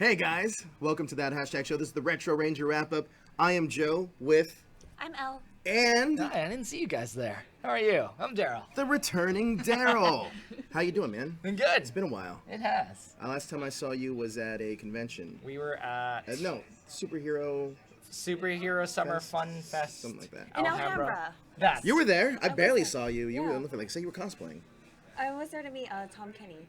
Hey guys, welcome to that hashtag show. This is the Retro Ranger wrap-up. I am Joe with... I'm Elle. And... Hi, I didn't see you guys there. How are you? I'm Daryl. The returning Daryl. How you doing, man? Been good. It's been a while. It has. Last time I saw you was at a convention. We were at... Superhero Summer Fest? Fun Fest. Something like that. In Alhambra. That. You were there. I barely there. saw you. You Yeah. were looking like, say you were cosplaying. I was there to meet Tom Kenny.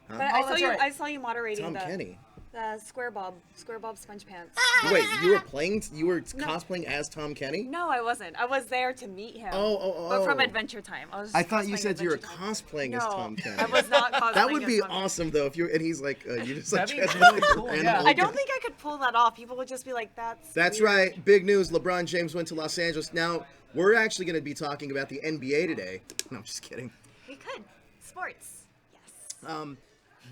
Huh? But Oh, that's right. I saw you moderating Tom Kenny. the Square Bob Sponge Pants. Wait, you were cosplaying as Tom Kenny? No, I wasn't. I was there to meet him. Oh. But from Adventure Time. I thought you cosplaying said you were Adventure Time. cosplaying as Tom Kenny. I was not cosplaying. That would be as Tom awesome though if you and he's like you just like That'd be dressed really like a cool, random yeah. old I don't guy. think I could pull that off. People would just be like, That's weird. right. Big news. LeBron James went to Los Angeles. Now we're actually going to be talking about the NBA today. No, I'm just kidding. We could. Sports. Yes.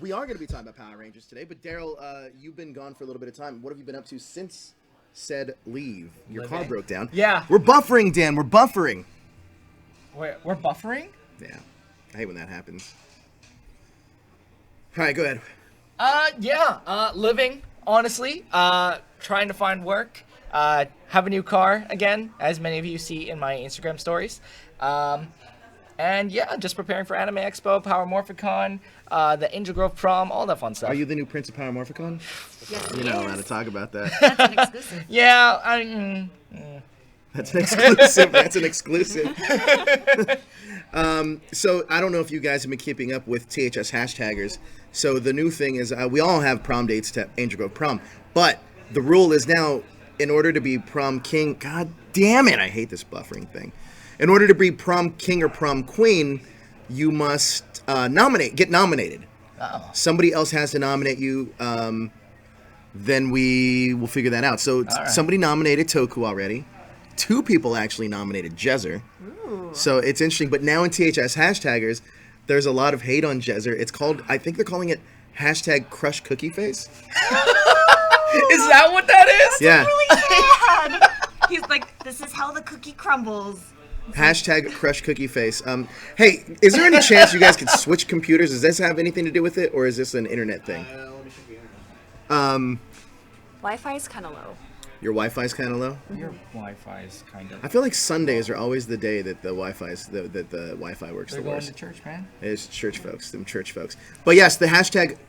We are going to be talking about Power Rangers today. But Daryl, you've been gone for a little bit of time. What have you been up to since said leave? Your car Living. broke down. Yeah. We're buffering, Dan. We're buffering. We're buffering? Yeah. I hate when that happens. All right, go ahead. Living, honestly. Trying to find work. Have a new car again, as many of you see in my Instagram stories. And yeah, just preparing for Anime Expo, Power Morphicon, the Angel Grove Prom, all that fun stuff. Are you the new Prince of Power Morphicon? Yes, You're not allowed to talk about that. That's an exclusive. Yeah, That's an exclusive. That's an exclusive. So I don't know if you guys have been keeping up with THS hashtaggers. So the new thing is we all have prom dates to Angel Grove Prom, but the rule is now in order to be prom king. God damn it! I hate this buffering thing. In order to be prom king or prom queen, you must get nominated. Uh-oh. Somebody else has to nominate you. Then we will figure that out. So right. Somebody nominated Toku already. 2 people actually nominated Jezzer. Ooh. So it's interesting. But now in THS hashtaggers, there's a lot of hate on Jezzer. It's called, I think they're calling it hashtag crush cookie face. Is that what that is? Yeah. Really sad. He's like, this is how the cookie crumbles. Hashtag crush cookie face. Hey, is there any chance you guys could switch computers? Does this have anything to do with it? Or is this an internet thing? Wi-Fi is kind of low. Your Wi-Fi's kind of low? Your Wi-Fi is kind of... I feel like Sundays are always the day that the Wi-Fi works They're the going worst. to church, man. It's church folks, them church folks. But yes, the hashtag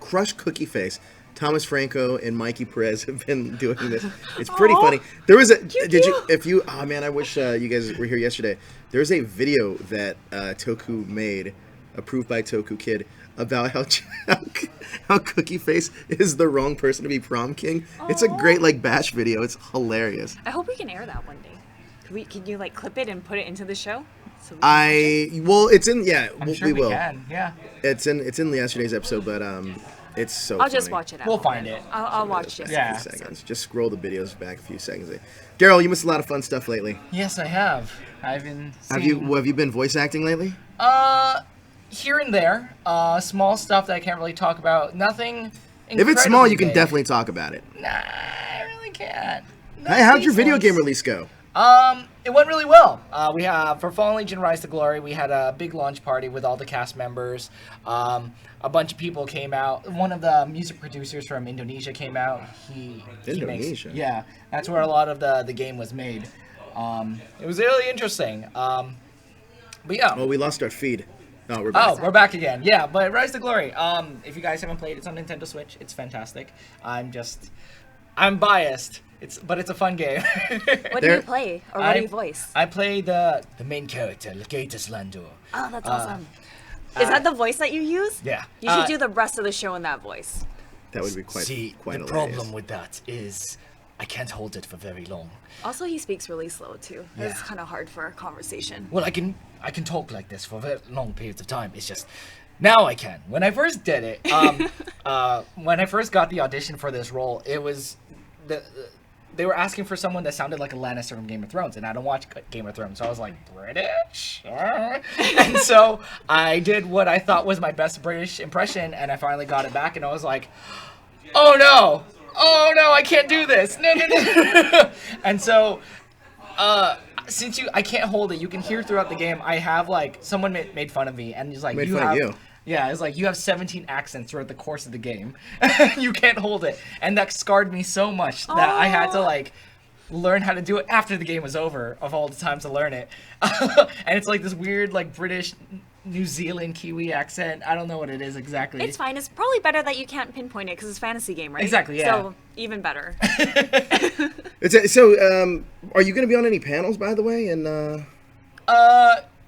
crush cookie face. Thomas Franco and Mikey Perez have been doing this. It's pretty funny. There was a oh man, I wish you guys were here yesterday. There's a video that Toku made, approved by Toku Kid, about how Cookie Face is the wrong person to be prom king. It's a great bash video. It's hilarious. I hope we can air that one day. Can you clip it and put it into the show? So we can It's in I'm sure we will. can, yeah. It's in yesterday's episode, but it's so. I'll just funny. watch it out. We'll find it. I'll watch it. Yeah. A few seconds. Just scroll the videos back a few seconds. Daryl, you missed a lot of fun stuff lately. Yes, I have. I've been Have seeing... you been voice acting lately? Here and there. Small stuff that I can't really talk about. Nothing If it's small, you can big. definitely talk about it. Nah, I really can't. Hey, how'd your video Nothing game close. release go? It went really well. We have for Fallen Legion Rise to Glory. We had a big launch party with all the cast members. A bunch of people came out. One of the music producers from Indonesia came out. He Indonesia? Yeah, that's where a lot of the game was made. It was really interesting. But yeah. Oh, we lost our feed. No, we're back. Oh, we're back again. Yeah, but Rise to Glory. If you guys haven't played, it's on Nintendo Switch. It's fantastic. I'm biased. But it's a fun game. What do you play? Or what do you voice? I play the main character, Legatus Landor. Oh, that's awesome. Is that the voice that you use? Yeah. You should do the rest of the show in that voice. That would be quite the hilarious. problem with that is I can't hold it for very long. Also, he speaks really slow too. It's Yeah. kind of hard for a conversation. Well, I can talk like this for very long periods of time. It's just now I can. When I first did it, when I first got the audition for this role, it was they were asking for someone that sounded like a Lannister from Game of Thrones, and I don't watch Game of Thrones, so I was like, British? And so I did what I thought was my best British impression, and I finally got it back, and I was like, oh no, I can't do this. No. And so, since I can't hold it, you can hear throughout the game, I have someone made fun of me, and he's like, Made fun of you. Yeah, it's like you have 17 accents throughout the course of the game. You can't hold it. And that scarred me so much that I had to like learn how to do it after the game was over, of all the times to learn it. And it's like this weird like British New Zealand Kiwi accent. I don't know what it is exactly. It's fine. It's probably better that you can't pinpoint it because it's a fantasy game, right? Exactly, yeah. So even better. So, are you going to be on any panels, by the way? And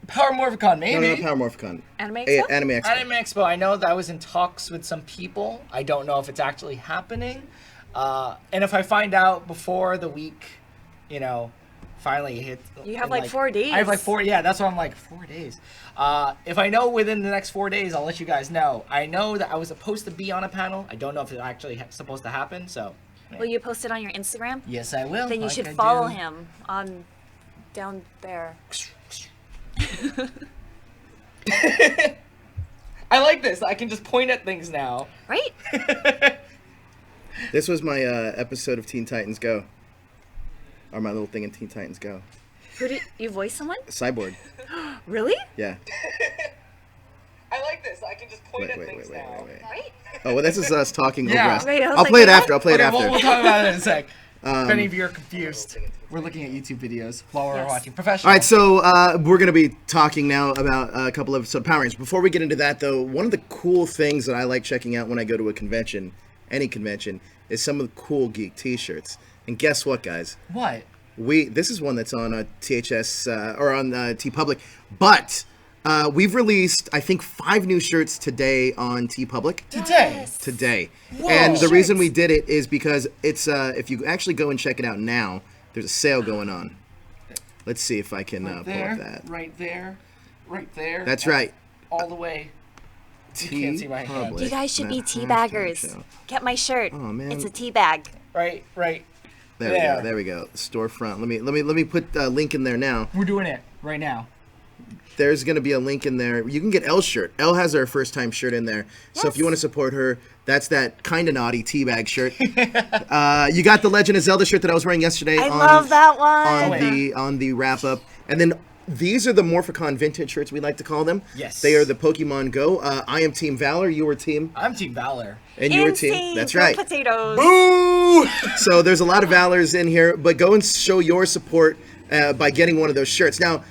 Power Morphicon, maybe. no, Power Morphicon. Anime Expo? Anime Expo. Anime Expo, I know that I was in talks with some people. I don't know if it's actually happening. And if I find out before the week, you know, finally hit. You have like 4 days. I have like 4, yeah, that's what I'm like, 4 days. If I know within the next 4 days, I'll let you guys know. I know that I was supposed to be on a panel. I don't know if it's actually supposed to happen, so. Will you post it on your Instagram? Yes, I will. Then you like should I follow do. him on down there. I like this. I can just point at things now. Right? This was my episode of Teen Titans Go. Or my little thing in Teen Titans Go. Who did you voice someone? Cyborg. Really? Yeah. I like this. I can just point Wait. Right? Oh, well, this is us talking Yeah. over us. Wait, I was I'll like, play it what? after. I'll play it Okay, after. we'll talk about it in a sec. If any of you are confused, we're looking at YouTube videos while we're Yes. watching Professional. All right, so we're going to be talking now about a couple of Power Rangers. Before we get into that, though, one of the cool things that I like checking out when I go to a convention, any convention, is some of the cool Geek T-shirts. And guess what, guys? What? This is one that's on THS or on TeePublic, but we've released, I think, 5 new shirts today on TeePublic. Today. Whoa. And the reason Shirts. we did it is because it's if you actually go and check it out now, there's a sale going on. Let's see if I can pull up that. Right there. That's right. All the way. You can't see my hand. TeePublic. You guys should be Hashtag tea baggers. show. Get my shirt. Oh, man. It's a tea bag. Right. There we go. Storefront. Let me put a link in there now. We're doing it right now. There's going to be a link in there. You can get Elle's shirt. Elle has her first time shirt in there. So if you want to support her, that's that kind of naughty teabag shirt. You got the Legend of Zelda shirt that I was wearing yesterday. I love that one. On the wrap up. And then these are the Morphicon vintage shirts, we like to call them. Yes. They are the Pokemon Go. I am Team Valor. You were Team. I'm Team Valor. And you were Insane. Team. That's Go right. Potatoes. Boo! So there's a lot of Valors in here, but go and show your support by getting one of those shirts. Now,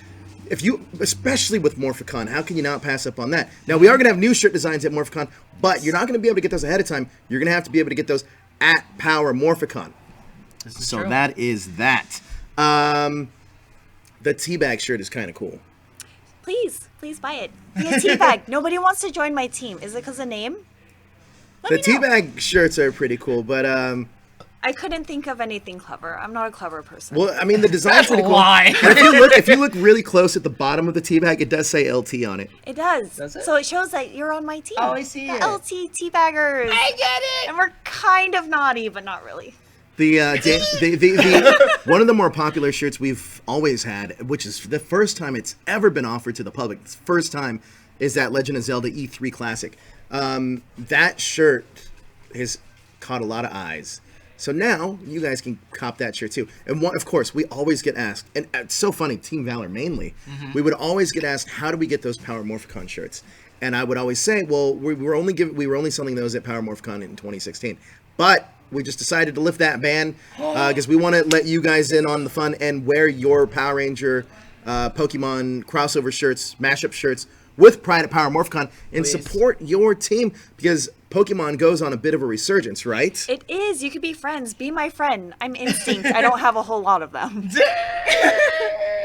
if you, especially with Morphicon, how can you not pass up on that? Now, we are going to have new shirt designs at Morphicon, but you're not going to be able to get those ahead of time. You're going to have to be able to get those at Power Morphicon. So true. that is that. The teabag shirt is kind of cool. Please buy it. Be a tea bag. Nobody wants to join my team. Is it because of name? Let The me know. teabag shirts are pretty cool, but I couldn't think of anything clever. I'm not a clever person. well, I mean the design's That's pretty a cool. lie. And if you look really close at the bottom of the teabag, it does say Elle Tea on it. It does. Does it? So it shows that you're on my team. Oh, I see the it. Elle Tea tea baggers. I get it. And we're kind of naughty, but not really. The one of the more popular shirts we've always had, which is the first time it's ever been offered to the public, the first time, is that Legend of Zelda E3 Classic. That shirt has caught a lot of eyes. So now you guys can cop that shirt too. And of course, we always get asked, and it's so funny, Team Valor mainly, we would always get asked, how do we get those Power Morphicon shirts? And I would always say, well, we were only selling those at Power Morphicon in 2016. But we just decided to lift that ban because we want to let you guys in on the fun and wear your Power Ranger, Pokemon crossover shirts, mashup shirts with Pride at Power Morphicon and Please. support your team because Pokemon goes on a bit of a resurgence, right? It is. You could be friends. Be my friend. I'm Instinct. I don't have a whole lot of them.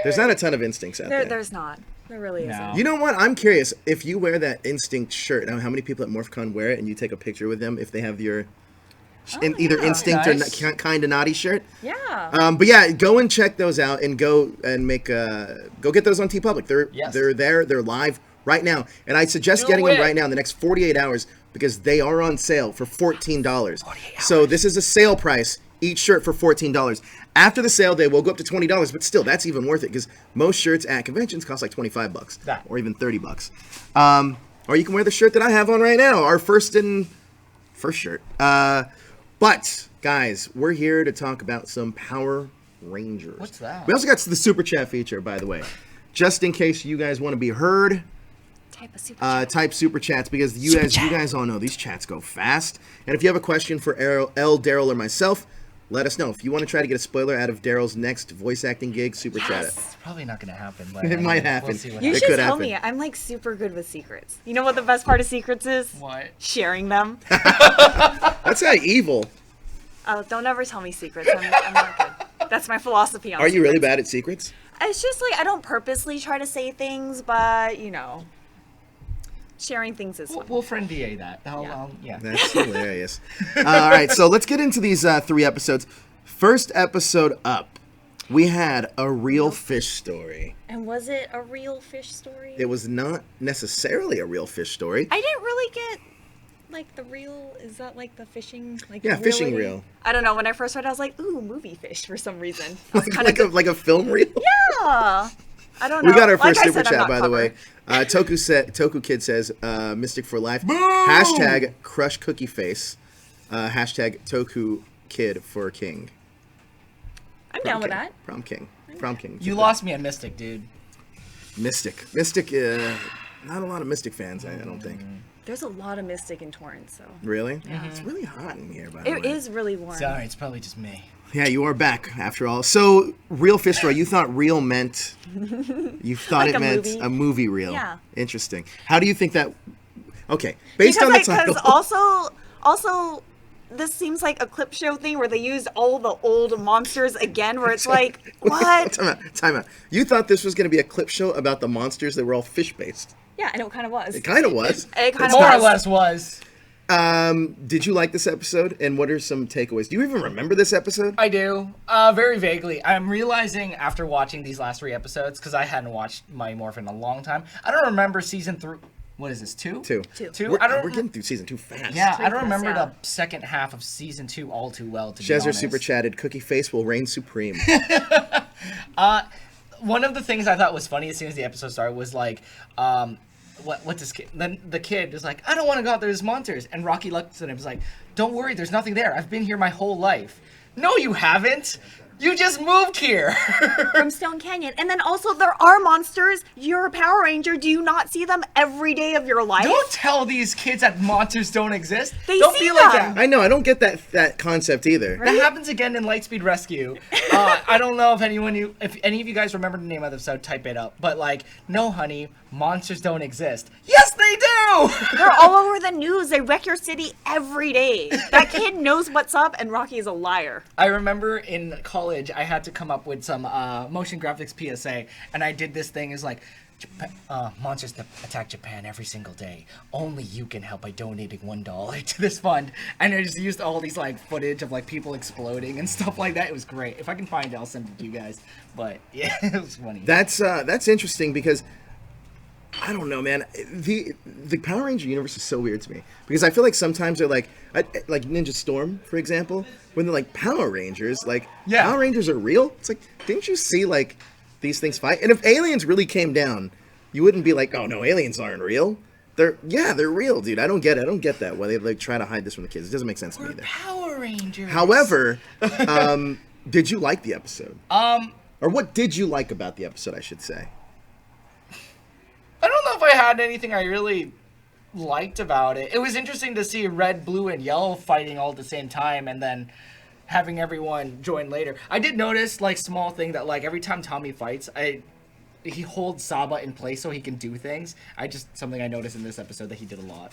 There's not a ton of instincts out there. There's not. There really No. isn't. You know what? I'm curious. If you wear that Instinct shirt, now how many people at MorphCon wear it and you take a picture with them if they have your either yeah. Instinct Nice. or kind of naughty shirt? Yeah. But yeah, go and check those out and go and make go get those on TeePublic. Yes. They're there. They're live right now, and I suggest Do getting them it. right now in the next 48 hours because they are on sale for $14. So this is a sale price. Each shirt for $14. After the sale, they will go up to $20, but still, that's even worth it because most shirts at conventions cost like $25 That. or even $30. Or you can wear the shirt that I have on right now, our first shirt. But guys, we're here to talk about some Power Rangers. What's that? We also got the super chat feature, by the way, just in case you guys want to be heard. Type a super chat. type super chats because you guys all know these chats go fast. And if you have a question for Elle, Daryl, or myself, let us know. If you want to try to get a spoiler out of Daryl's next voice acting gig, super chat it. It's probably not going to happen, but It might happen. We'll see what You It should could tell happen. me. I'm like super good with secrets. You know what the best part of secrets is? What? Sharing them. That's not evil. Oh, don't ever tell me secrets. I'm not good. That's my philosophy on Are you really secrets. bad at secrets? It's just like I don't purposely try to say things, but sharing things is fun. We'll friend DA that. Yeah. That's hilarious. All right, so let's get into these 3 episodes. First episode up, we had a real fish story. And was it a real fish story? It was not necessarily a real fish story. I didn't really get like the reel. Is that like the fishing? Like Yeah, fishing reelity? reel. I don't know. When I first read it, I was like, ooh, movie fish for some reason. I was kind like a film reel. yeah. I don't know. We got our Like first I super said, I'm chat, not by the way. clever. Toku Kid says, Mystic for life. Boom! Hashtag crush cookie face. Hashtag Toku Kid for king. I'm down with that. Prom king. You lost me at Mystic, dude. Mystic, not a lot of Mystic fans, I don't think. There's a lot of Mystic in Torrance, so. Really? It's really hot in here, by the way. It is really warm. Sorry, it's probably just me. Yeah, you are back after all. So, real fish story. You thought real meant. You thought Like it a meant movie. a movie reel. Yeah. Interesting. How do you think that? Okay, based on the title. Because also, this seems like a clip show thing where they used all the old monsters again. Where it's like, what? Time out. You thought this was going to be a clip show about the monsters that were all fish based. Yeah, I know it kind of was. It kind of was. It kind of More or was. less was. Did you like this episode? And what are some takeaways? Do you even remember this episode? I do. Very vaguely. I'm realizing after watching these last 3 episodes, because I hadn't watched Mighty Morphin in a long time, I don't remember season 3. What is this, 2? 2. Two? I don't. We're getting through season 2 fast. Yeah, I don't fast, remember yeah. the second half of season 2 all too well, to be Shazzer honest. super chatted, Cookie Face will reign supreme. One of the things I thought was funny as soon as the episode started was like, what this kid? Then the kid is like, I don't want to go out there. There's monsters. And Rocky looks at him and is like, don't worry, there's nothing there. I've been here my whole life. No, you haven't. You just moved here. From Stone Canyon. And then also there are monsters. You're a Power Ranger. Do you not see them every day of your life? Don't tell these kids that monsters don't exist. They don't see be like them. that. I know, I don't get that concept either. That happens again in Lightspeed Rescue. I don't know if any of you guys remember the name of the episode, type it up. But like, no, honey, monsters don't exist. Yes, they do. They're all over the news. They wreck your city every day. That kid knows what's up, and Rocky is a liar. I remember in college, I had to come up with some motion graphics PSA, and I did this thing is like, monsters that attack Japan every single day. Only you can help by donating $1 to this fund. And I just used all these like footage of like people exploding and stuff like that. It was great. If I can find it, I'll send it to you guys. But yeah, it was funny. That's interesting because I don't know, man. The Power Ranger universe is so weird to me because I feel like sometimes they're like Ninja Storm, for example, when they're like Power Rangers, like Yeah. Power Rangers are real. It's like, didn't you see like these things fight? And if aliens really came down, you wouldn't be like, oh no, aliens aren't real. They're real, dude. I don't get it. I don't get that. Why they like try to hide this from the kids. It doesn't make sense to me either. Power Rangers. However, did you like the episode? Or what did you like about the episode, I should say? I don't know if I had anything I really liked about it. It was interesting to see red, blue, and yellow fighting all at the same time, and then having everyone join later. I did notice, like, small thing that, like, every time Tommy fights, he holds Saba in place so he can do things. Something I noticed in this episode that he did a lot.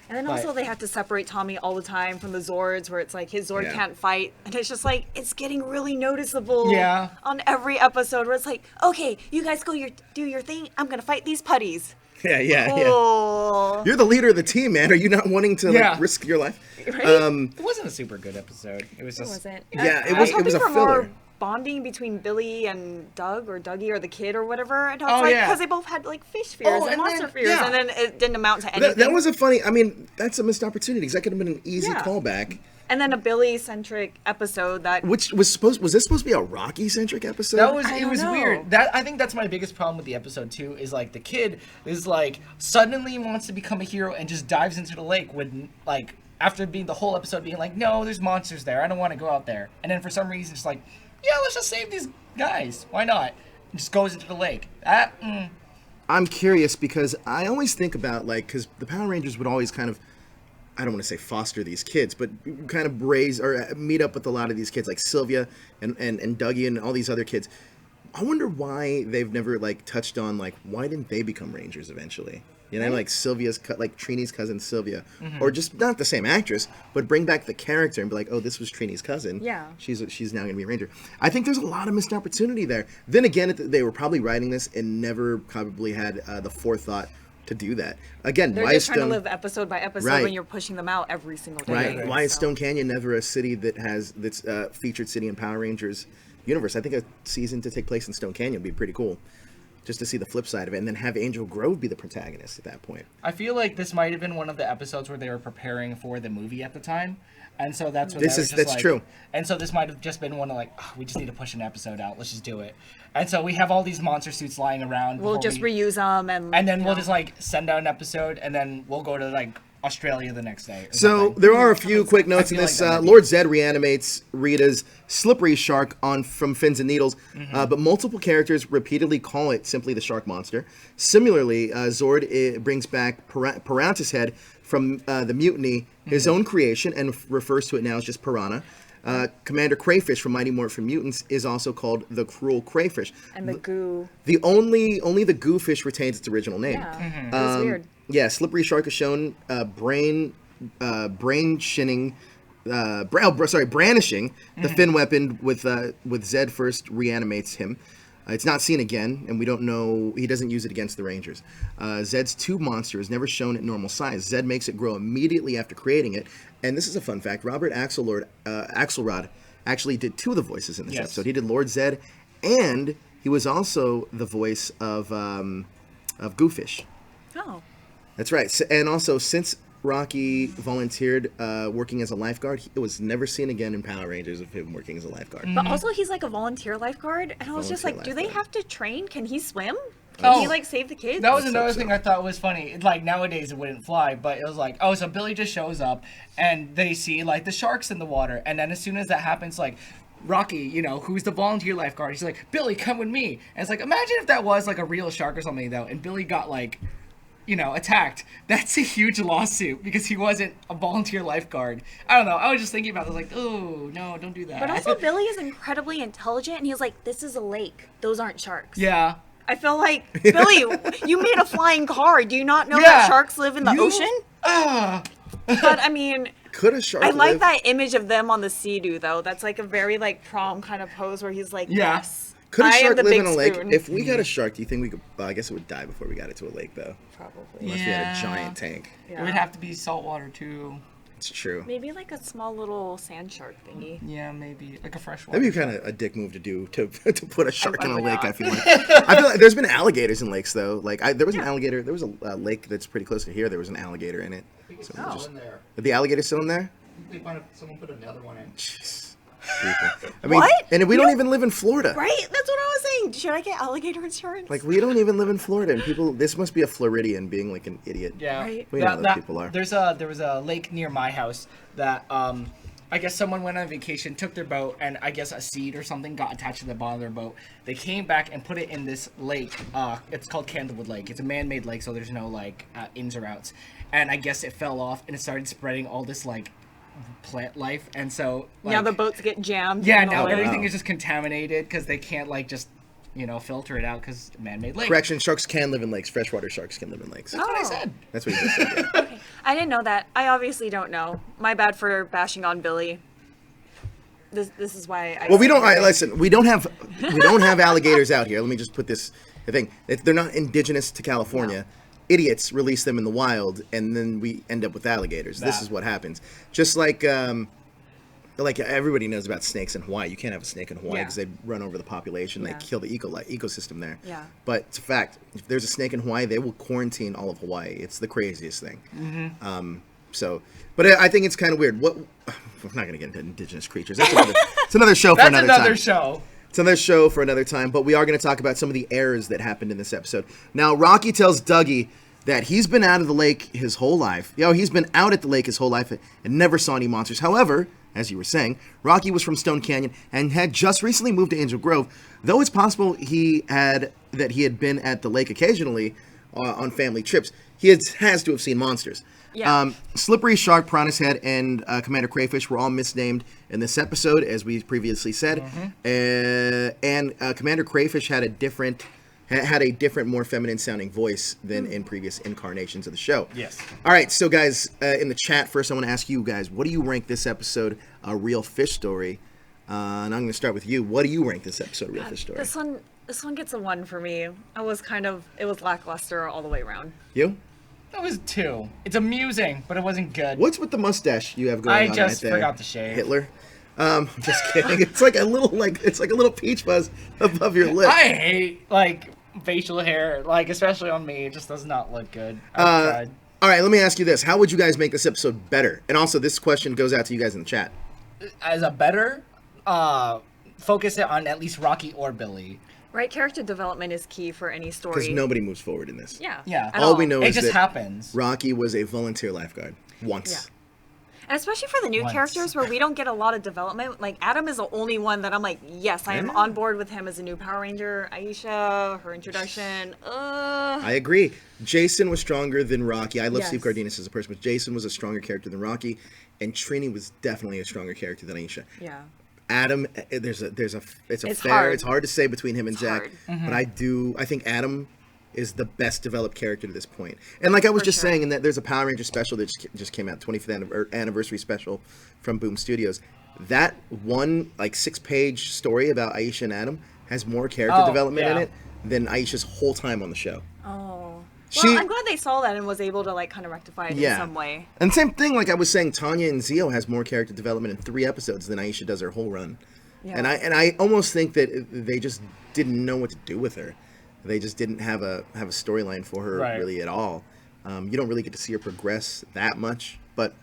And then But- also they have to separate Tommy all the time from the Zords, where it's like his Zord Yeah. can't fight, and it's just like it's getting really noticeable. Yeah. On every episode, where it's like, okay, you guys do your thing. I'm gonna fight these putties. Yeah. Oh. You're the leader of the team, man. Are you not wanting to Yeah. like risk your life? Right? It wasn't a super good episode. It was It just... wasn't. Yeah, I it was hoping a for filler. more bonding between Billy and Doug, or Dougie, or the kid, or whatever. And it's Oh, like yeah. because they both had like fish fears Oh, and and monster then- fears, yeah. and then it didn't amount to anything. That was a funny. I mean, that's a missed opportunity because that could have been an easy Yeah. callback. And then a Billy-centric episode that Which was this supposed to be a Rocky centric episode? I It don't was know. weird. I think that's my biggest problem with the episode too. Is like the kid is like suddenly wants to become a hero and just dives into the lake when like after being the whole episode being like, no, there's monsters there. I don't want to go out there. And then for some reason it's like, yeah, let's just save these guys. Why not? And just goes into the lake. I'm curious because I always think about because the Power Rangers would always kind of, I don't want to say foster these kids, but kind of raise or meet up with a lot of these kids like Sylvia and Dougie and all these other kids. I wonder why they've never touched on why didn't they become Rangers eventually? You know, like Sylvia's Trini's cousin Sylvia, or just not the same actress, but bring back the character and be like, oh, this was Trini's cousin. Yeah, she's now going to be a Ranger. I think there's a lot of missed opportunity there. Then again, they were probably writing this and never probably had the forethought to do that. Again, they're why just is trying Stone to live episode by episode Right. when you're pushing them out every single day. right? Why is Stone Canyon never a city that's featured city in Power Rangers universe? I think a season to take place in Stone Canyon would be pretty cool, just to see the flip side of it, and then have Angel Grove be the protagonist at that point. I feel like this might have been one of the episodes where they were preparing for the movie at the time, and so that's what That's true. And so this might have just been one of we just need to push an episode out. Let's just do it. And so we have all these monster suits lying around. We'll just reuse them, and then we'll just send out an episode, and then we'll go to Australia the next day. So something. there are a few quick notes in feel this. like that might be- Lord Zed reanimates Rita's slippery shark from Fins and Needles, but multiple characters repeatedly call it simply the shark monster. Similarly, Zord brings back Piranha's head from the Mutiny, his own creation, and refers to it now as just Piranha. Commander Crayfish from Mighty Morphin Mutants is also called the Cruel Crayfish. And the goo. The only the goo fish retains its original name. Yeah, that's weird. Yeah, slippery shark is shown brandishing the fin weapon with Zed first reanimates him. It's not seen again, and we don't know. He doesn't use it against the Rangers. Zed's tube monster is never shown at normal size. Zed makes it grow immediately after creating it. And this is a fun fact: Robert Axelrod actually did two of the voices in this episode. He did Lord Zed, and he was also the voice of Goofish. Oh. That's right. And also, since Rocky volunteered working as a lifeguard, it was never seen again in Power Rangers of him working as a lifeguard. But also, he's like a volunteer lifeguard, and I was just like, do they lifeguard. have to train? Can he swim? Can he save the kids? That was Let's another hope so. thing I thought was funny. Nowadays it wouldn't fly, but it was so Billy just shows up and they see the sharks in the water, and then as soon as that happens, Rocky, who's the volunteer lifeguard, he's like, Billy, come with me. And it's imagine if that was a real shark or something though, and Billy got attacked. That's a huge lawsuit because he wasn't a volunteer lifeguard. I don't know. I was just thinking about this, oh no, don't do that. But also, Billy is incredibly intelligent, and he's like, this is a lake. Those aren't sharks. Yeah. I feel like, Billy, you made a flying car. Do you not know that sharks live in the ocean? But I mean, Could a shark I like live? that image of them on the sea-doo, though. That's a very prom kind of pose where he's like, yes. Could a I am shark the live big in a lake? spoon. If we got a shark, do you think we could? Well, I guess it would die before we got it to a lake, though. Probably. Unless we had a giant tank. It would have to be saltwater too. It's true. Maybe a small little sand shark thingy. Yeah, maybe a freshwater. That'd be kind of a dick move to do to put a shark in a would lake. not. I feel like there's been alligators in lakes though. There was an alligator. There was a lake that's pretty close to here. There was an alligator in it. So in there. Are the alligator still in there? Someone put another one in. Jeez. People. I mean, What? and we don't even live in Florida. Right? That's what I was saying. Should I get alligator insurance? We don't even live in Florida, and people. This must be a Floridian being an idiot. Yeah, Right. We know how those people are. There was a lake near my house that I guess someone went on vacation, took their boat, and I guess a seed or something got attached to the bottom of their boat. They came back and put it in this lake. It's called Candlewood Lake. It's a man-made lake, so there's no ins or outs. And I guess it fell off and it started spreading all this plant life, and so now the boats get jammed. yeah, in the now lake. everything is just contaminated because they can't just filter it out because man-made lake. Correction: sharks can live in lakes. Freshwater sharks can live in lakes. That's what I said. That's what you just said. Yeah. Okay. I didn't know that. I obviously don't know. My bad for bashing on Billy. This is why I. Well, we don't. All right, listen. We don't have alligators out here. Let me just put this thing. If they're not indigenous to California. Idiots release them in the wild, and then we end up with alligators. This is what happens. Just like everybody knows about snakes in Hawaii. You can't have a snake in Hawaii because they run over the population. They kill the ecosystem there. Yeah. But it's a fact. If there's a snake in Hawaii, they will quarantine all of Hawaii. It's the craziest thing. Mm-hmm. But I think it's kind of weird. We're not going to get into indigenous creatures. It's another show for another time. It's another show for another time, but we are going to talk about some of the errors that happened in this episode. Now, Rocky tells Dougie that he's been out of the lake his whole life. He's been out at the lake his whole life and never saw any monsters. However, as you were saying. Rocky was from Stone Canyon and had just recently moved to Angel Grove, though it's possible he had been at the lake occasionally on family trips. He has to have seen monsters. Yeah. Slippery Shark, Piranha's Head, and Commander Crayfish were all misnamed in this episode, as we previously said. And Commander Crayfish had a different, more feminine-sounding voice than in previous incarnations of the show. Yes. All right, so guys, in the chat, first I want to ask you guys, what do you rank this episode a Real Fish Story? And I'm going to start with you. What do you rank this episode a Real Fish Story? This one gets a 1 for me. It was lackluster all the way around. You? That was 2. It's amusing, but it wasn't good. What's with the mustache you have going on I right just there? forgot to shave. Hitler? Just kidding. It's like a little peach fuzz above your lip. I hate facial hair, especially on me. It just does not look good. All right, let me ask you this: how would you guys make this episode better? And also, this question goes out to you guys in the chat. As a better, focus it on at least Rocky or Billy. Right, character development is key for any story. Because nobody moves forward in this. Yeah. All we know It is just that happens. Rocky was a volunteer lifeguard once. Yeah. And especially for the new characters where we don't get a lot of development. Like, Adam is the only one that I'm like, yes, I am on board with him as a new Power Ranger. Aisha, her introduction. I agree. Jason was stronger than Rocky. I love Yes. Steve Cardenas as a person, but Jason was a stronger character than Rocky. And Trini was definitely a stronger character than Aisha. Yeah. Adam, it's hard. It's hard to say between him and It's Zach, hard. but I think Adam is the best developed character to this point. And like I was just saying, in that there's a Power Ranger special that just came out, 25th anniversary special from Boom Studios. That one 6-page story about Aisha and Adam has more character development in it than Aisha's whole time on the show. Oh. Well, I'm glad they saw that and was able to kind of rectify it in some way. And same thing, like I was saying, Tanya and Zio has more character development in 3 episodes than Aisha does her whole run. Yeah. And I almost think that they just didn't know what to do with her. They just didn't have a storyline for her really at all. You don't really get to see her progress that much, but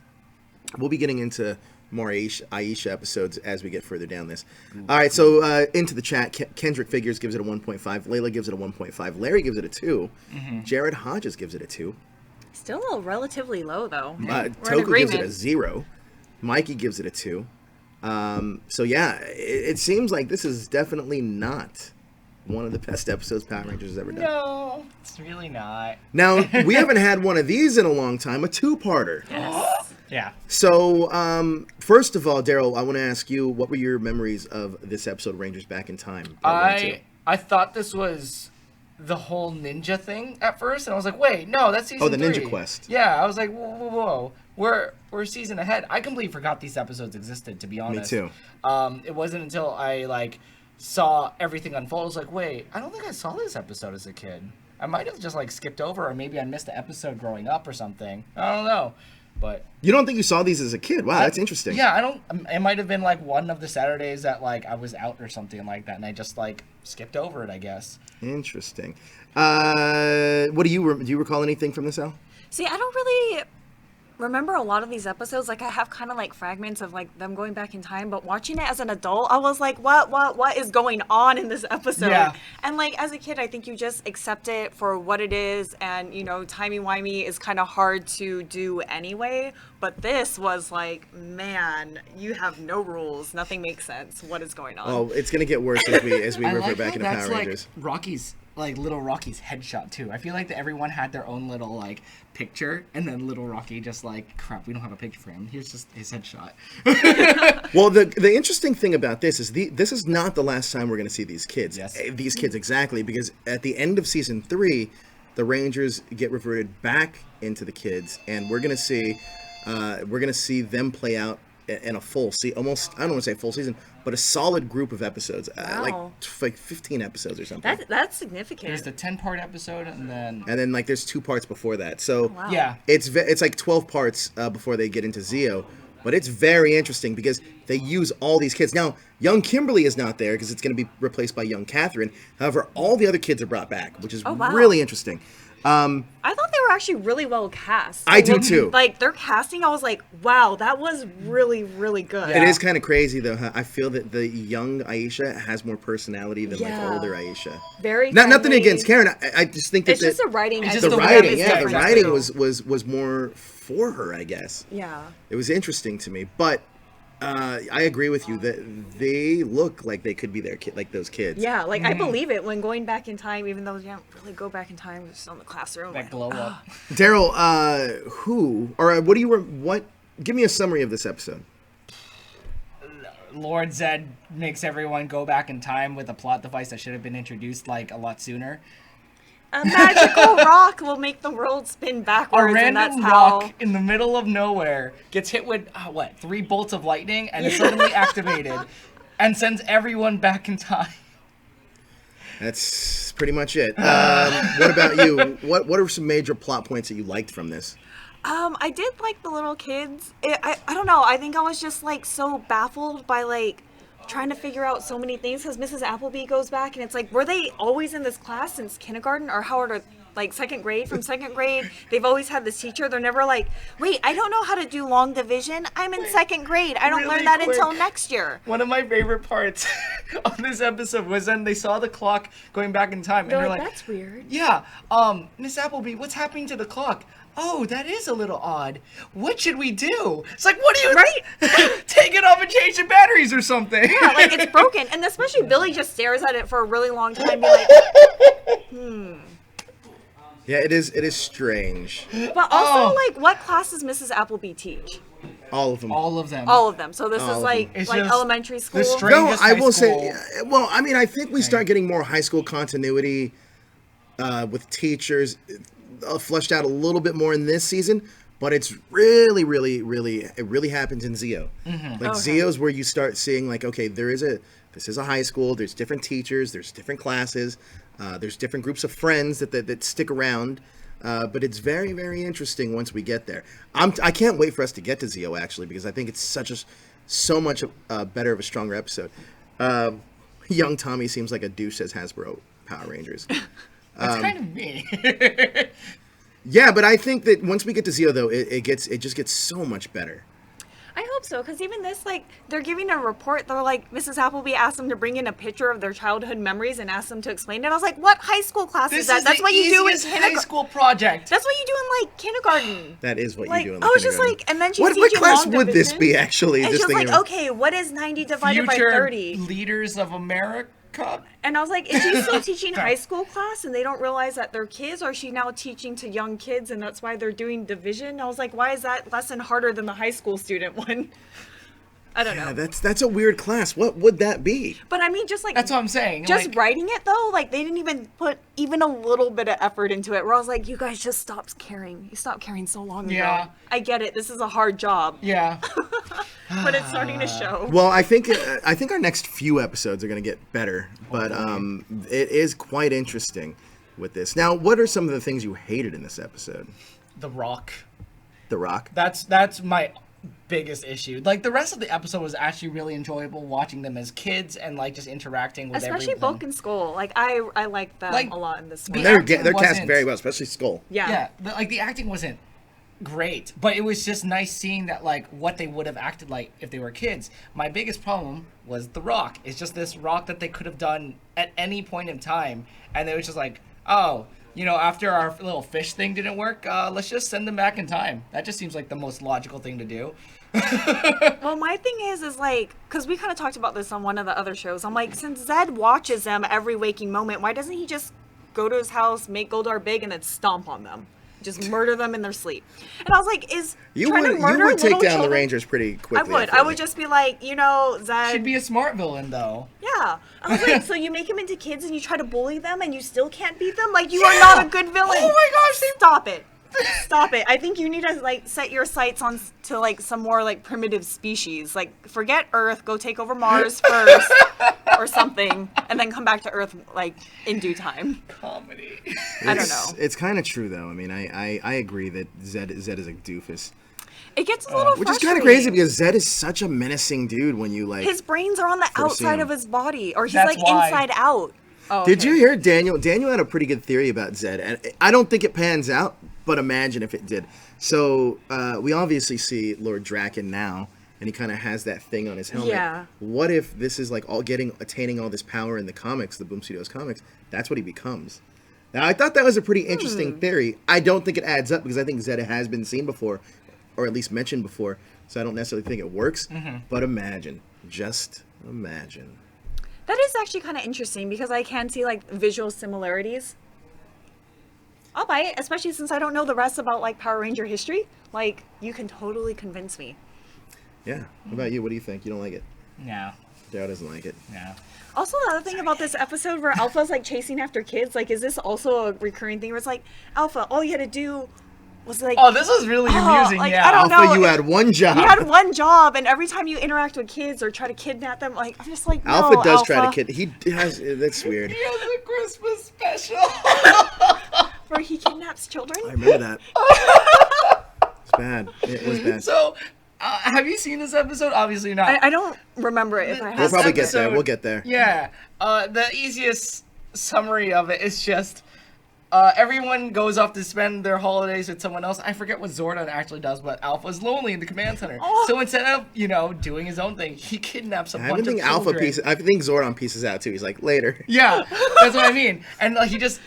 we'll be getting into more Aisha episodes as we get further down this. All right, so into the chat, Kendrick Figures gives it a 1.5. Layla gives it a 1.5. Larry gives it a 2. Jared Hodges gives it a 2. Still relatively low, though. Toku gives it a 0. Mikey gives it a 2. So yeah, it seems like this is definitely not one of the best episodes Power Rangers has ever done. No, it's really not. Now, we haven't had one of these in a long time, a 2-parter. Yes. Yeah. So, first of all, Daryl, I want to ask you, what were your memories of this episode, Rangers Back in Time? I thought this was the whole ninja thing at first, and I was like, wait, no, that's season 3. Oh, the Ninja Quest. Yeah, I was like, whoa. We're a season ahead. I completely forgot these episodes existed, to be honest. Me too. It wasn't until I saw everything unfold. I was like, wait, I don't think I saw this episode as a kid. I might have just skipped over, or maybe I missed the episode growing up or something. I don't know. But you don't think you saw these as a kid? Wow, that's interesting. Yeah, I don't. It might have been one of the Saturdays that I was out or something like that, and I just skipped over it, I guess. Interesting. What do you recall anything from this, Al? See, I don't really remember a lot of these episodes. I have kind of fragments of them going back in time, but watching it as an adult, I was like, what is going on in this episode? Yeah. And as a kid, I think you just accept it for what it is, and timey-wimey is kind of hard to do anyway, but this was man, you have no rules, nothing makes sense, what is going on? Oh, it's gonna get worse as we revert back into Power Rangers. Rocky's little Rocky's headshot too. I feel like that everyone had their own little picture, and then little Rocky just crap, we don't have a picture for him. Here's just his headshot. Well, the interesting thing about this is this is not the last time we're going to see these kids. Yes. These kids exactly, because at the end of season 3, the Rangers get reverted back into the kids, and we're going to see them play out in a full almost, I don't want to say full season, but a solid group of episodes, Wow. like 15 episodes or something. That's significant. There's the 10-part episode, and then there's 2 parts before that. So Wow. yeah, it's like 12 parts before they get into Zio, but it's very interesting because they use all these kids. Now, young Kimberly is not there because it's going to be replaced by young Catherine. However, all the other kids are brought back, which is wow. really interesting. I thought they were actually really well cast. I do too. Their casting, I was like, wow, that was really, really good. It is kind of crazy though. Huh? I feel that the young Aisha has more personality than older Aisha. Very nothing friendly. against Karen. I just think that It's just the writing. It's I just think the that writing, is yeah, the different. writing was more for her, I guess. Yeah. It was interesting to me, but I agree with you that they look like they could be their kid, like those kids. Yeah, like I believe it when going back in time, even though you don't really go back in time, just on the classroom. That glow up. Daryl, give me a summary of this episode. Lord Zed makes everyone go back in time with a plot device that should have been introduced like a lot sooner. A magical rock will make the world spin backwards, A and that's random how. rock in the middle of nowhere gets hit with 3 bolts of lightning and is suddenly activated and sends everyone back in time. That's pretty much it. What about you? What are some major plot points that you liked from this? I did like the little kids. I don't know. I think I was just like so baffled by like trying to figure out so many things because Mrs. Appleby goes back and it's like, were they always in this class since kindergarten or how are like second grade? From second grade, they've always had this teacher. They're never like, wait, I don't know how to do long division. I'm in second grade. I don't Really learn that quick. until next year. One of my favorite parts of this episode was when they saw the clock going back in time, and They're they're like, like, that's weird. "Yeah, Miss Appleby, what's happening to the clock? Oh, that is a little odd. What should we do?" It's like, what do you Right? take it off and change the batteries or something? Yeah, like it's broken. And especially Billy just stares at it for a really long time, be like, Yeah, it is strange. But also, like, what class does Mrs. Appleby teach? All of them. All of them. All of them. So this All is of like them. It's like just elementary the school. straight- No, Strangest I high will say. school. Well, I mean, I think we start getting more high school continuity with teachers fleshed out a little bit more in this season. But it's really, it really happens in Zeo. Like Okay. Zeo's where you start seeing like, okay, this is a high school. There's different teachers. There's different classes. There's different groups of friends that stick around. But it's very, very interesting once we get there. I can't wait for us to get to Zeo actually because I think it's so much better of a stronger episode. Young Tommy seems like a douche, says Hasbro Power Rangers. That's kind of me. Yeah, but I think that once we get to Zeo though, it just gets so much better. I hope so, because even this, like, they're giving a report. They're like, Mrs. Appleby asked them to bring in a picture of their childhood memories and asked them to explain it. I was like, what high school class is that? That's what you do in high kindergarten. school project. That's what you do in like kindergarten. That is what Like, you do. In I was just kindergarten. like, and then she's what teaching class long would this division. be actually? And Just she was like, thinking- okay, what is 90 divided by Future 30? leaders of America. And I was like, is she still teaching high school class and they don't realize that they're kids? Or is she now teaching to young kids and that's why they're doing division? I was like, why is that lesson harder than the high school student one? I don't know. Yeah, that's a weird class. What would that be? But I mean, just like That's what I'm saying. just like, writing it though, like they didn't even put even a little bit of effort into it. Where I was like, you guys just stopped caring. You stopped caring so long ago. Yeah. I get it. This is a hard job, Yeah. but it's starting to show. Well, I think our next few episodes are going to get better, but it is quite interesting with this. Now, what are some of the things you hated in this episode? The Rock. The Rock. That's my biggest issue. Like the rest of the episode was actually really enjoyable watching them as kids and like just interacting with Especially everyone. Bulk and Skull. Like I like them Like, a lot in this the one. They're acting cast wasn't- very well, especially Skull. Yeah. Like the acting wasn't great, but it was just nice seeing that like what they would have acted like if they were kids. My biggest problem was the Rock. It's just this Rock that they could have done at any point in time, and they was just like, oh, you know, after our little fish thing didn't work, let's just send them back in time. That just seems like the most logical thing to do. Well, my thing is like, because we kind of talked about this on one of the other shows. I'm like, since Zed watches them every waking moment, why doesn't he just go to his house, make Goldar big, and then stomp on them? Just murder them in their sleep. And I was like, is trying to murder you would take little down the children- Rangers pretty quickly. I would. feel I would like. just be like, you know, Zed. Should be a smart villain though. Yeah. I was like, so you make them into kids and you try to bully them and you still can't beat them? Like, you are not a good villain. Oh my gosh, Stop it. Stop it. I think you need to, like, set your sights on to, like, some more, like, primitive species. Like, forget Earth, go take over Mars first or something, and then come back to Earth, like, in due time. Comedy. I don't know. It's kind of true though. I mean, I agree that Zed is a doofus, It gets a little which is frustrating. kind of crazy because Zed is such a menacing dude when you like. His brains are on the First outside scene. of his body, or he's, That's like, why. inside out. Oh, Did okay. you hear Daniel? Daniel had a pretty good theory about Zed, and I don't think it pans out. But imagine if it did. So we obviously see Lord Draken now, and he kind of has that thing on his helmet. Yeah. What if this is like attaining all this power in the comics, the Boom Studios comics? That's what he becomes. Now I thought that was a pretty interesting theory. I don't think it adds up because I think Zed has been seen before. or at least mentioned before, so I don't necessarily think it works. But just imagine. That is actually kind of interesting because I can see like visual similarities. I'll buy it, especially since I don't know the rest about like Power Ranger history. Like, you can totally convince me. Yeah. What about you? What do you think? You don't like it? No. Joe doesn't like it. No. Also, the other thing about this episode where Alpha's like chasing after kids, like, is this also a recurring thing where it's like, Alpha, all you had to do was like... Oh, this was really amusing, like, yeah. I don't Alpha, know. you had one job. You had one job, and every time you interact with kids or try to kidnap them, like, I'm just like, no, Alpha does Alpha. try to kid. He has. That's weird. He has a Christmas special. Where he kidnaps children? I remember that. It's bad. It was bad. So, have you seen this episode? Obviously not. I don't remember it if I We'll have. probably get there. episode- We'll get there. Yeah. The easiest summary of it is just everyone goes off to spend their holidays with someone else. I forget what Zordon actually does, but Alpha's lonely in the command center. Oh. So instead of, doing his own thing, he kidnaps a I bunch think of Alpha children. pieces. I think Zordon pieces out too. He's like later. Yeah, that's what I mean. And he just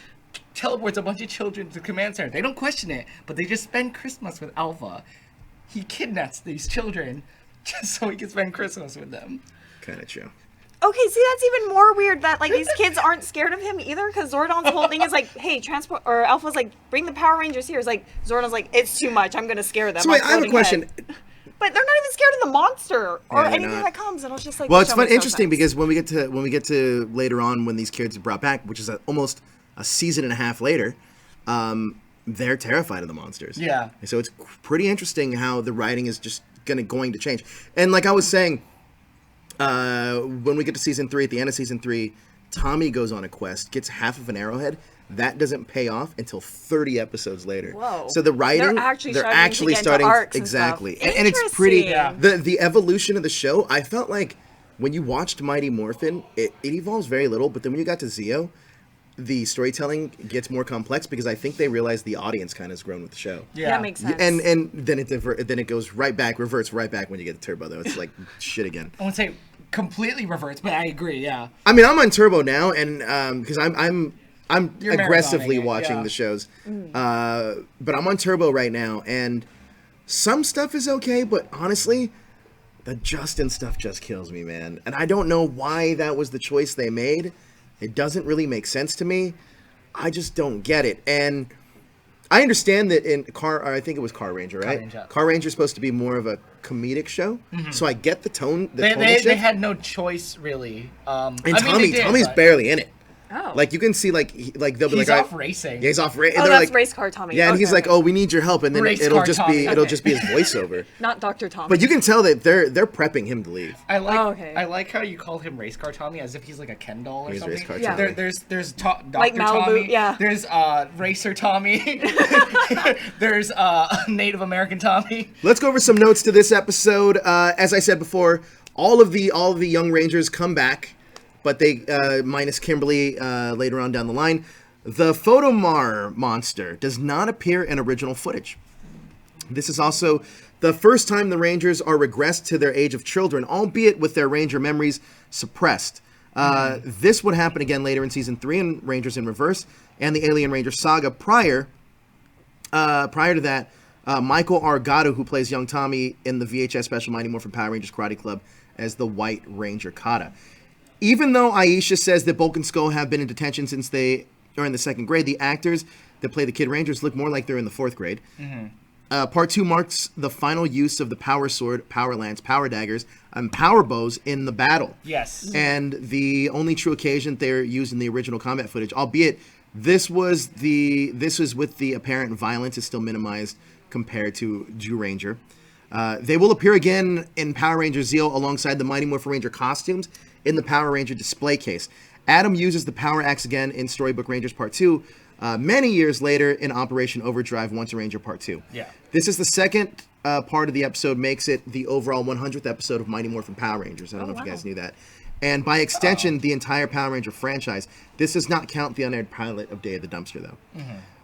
teleports a bunch of children to the command center. They don't question it, but they just spend Christmas with Alpha. He kidnaps these children just so he can spend Christmas with them. Kind of true. Okay, see, that's even more weird that, like, these kids aren't scared of him either, because Zordon's whole thing is like, hey, transport, or Alpha's like, bring the Power Rangers here. It's like, Zordon's like, it's too much, I'm gonna scare them. So wait, I'm I have a floating question. head. But they're not even scared of the monster or Yeah, they're anything not. that comes, and it's just like, Well, this it's don't make no interesting sense. because when we get to later on when these kids are brought back, which is almost a season and a half later, they're terrified of the monsters. Yeah. And so it's pretty interesting how the writing is just going to change. And like I was saying, when we get to season 3, at the end of season 3, Tommy goes on a quest, gets half of an arrowhead. That doesn't pay off until 30 episodes later. Whoa. So the writing, They're actually starting to get into arcs and exactly, stuff. and it's pretty. Interesting. The evolution of the show, I felt like when you watched Mighty Morphin, it evolves very little, but then when you got to Zeo, the storytelling gets more complex because I think they realize the audience kind of has grown with the show. Yeah. That makes sense. And then it goes reverts right back when you get to Turbo though. It's like shit again. I won't say completely reverts, but I agree, yeah. I mean, I'm on Turbo now, and because I'm You're aggressively marathoning it, watching yeah. the shows, but I'm on Turbo right now, and some stuff is okay, but honestly, the Justin stuff just kills me, man. And I don't know why that was the choice they made. It doesn't really make sense to me. I just don't get it. And I understand that I think it was Car Ranger, right? Ranger. Car Ranger's supposed to be more of a comedic show, so I get the tone. They had no choice, really. And I mean, they did, Tommy's but barely in it. Oh. Like you can see, like they'll be he's like, off racing. Yeah, he's off racing. Oh, that's race car Tommy. Yeah, and he's Okay, like, okay. "Oh, we need your help," and then Race it'll car just Tommy. be it'll Okay. just be his voiceover. Not Dr. Tommy. But you can tell that they're prepping him to leave. I like Oh, okay. I like how you call him Race Car Tommy as if he's like a Ken doll or He's something. Race Car Yeah. Tommy. There's Dr. Like Malibu, Tommy. yeah. There's Racer Tommy. There's Native American Tommy. Let's go over some notes to this episode. As I said before, all of the young Rangers come back, but they minus Kimberly later on down the line. The Photomar monster does not appear in original footage. This is also the first time the Rangers are regressed to their age of children, albeit with their Ranger memories suppressed. This would happen again later in Season 3 in Rangers in Reverse and the Alien Ranger saga. Prior to that, Michael Argado, who plays young Tommy in the VHS special Mighty Morphin Power Rangers Karate Club as the White Ranger Kata. Even though Aisha says that Bulk and Skull have been in detention since they are in the 2nd grade, the actors that play the Kid Rangers look more like they're in the 4th grade. Part 2 marks the final use of the Power Sword, Power Lance, Power Daggers, and Power Bows in the battle. Yes. And the only true occasion they're used in the original combat footage, albeit this was with the apparent violence is still minimized compared to Jew Ranger. They will appear again in Power Ranger Zeo alongside the Mighty Morphin Ranger costumes in the Power Ranger display case. Adam uses the Power Axe again in Storybook Rangers Part 2, many years later in Operation Overdrive Once a Ranger Part 2. Yeah. This is the second part of the episode, makes it the overall 100th episode of Mighty Morphin Power Rangers. I don't know if you guys knew that. And by extension, the entire Power Ranger franchise. This does not count the unaired pilot of Day of the Dumpster, though.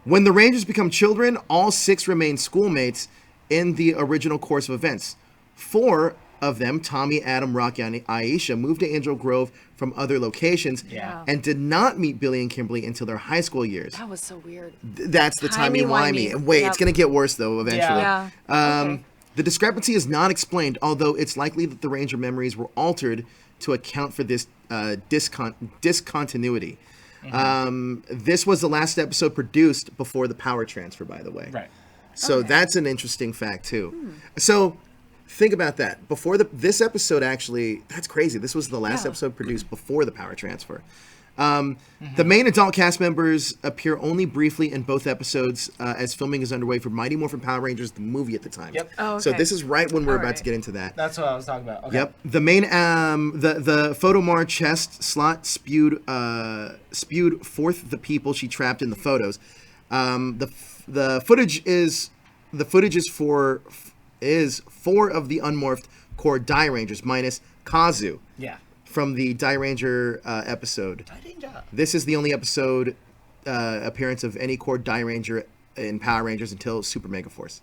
When the Rangers become children, all 6 remain schoolmates in the original course of events. 4 of them, Tommy, Adam, Rocky, and Aisha, moved to Angel Grove from other locations and did not meet Billy and Kimberly until their high school years. That was so weird. That's the timey-wimey. Timey-wimey. Wait, Yep. it's going to get worse, though, eventually. Yeah. Okay. The discrepancy is not explained, although it's likely that the Ranger memories were altered to account for this discontinuity. This was the last episode produced before the power transfer, by the way. Right. So that's an interesting fact, too. So think about that. Before this episode, actually, that's crazy. This was the last episode produced before the power transfer. The main adult cast members appear only briefly in both episodes as filming is underway for Mighty Morphin Power Rangers, the movie at the time. Yep. Oh, okay. So this is right when we're about to get into that. That's what I was talking about. Okay. Yep. The main the Photomar chest slot spewed forth the people she trapped in the photos. The footage is four of the unmorphed core Die Rangers minus Kazu. Yeah. From the Die Ranger episode. Danger. This is the only episode appearance of any core Die Ranger in Power Rangers until Super Mega Force.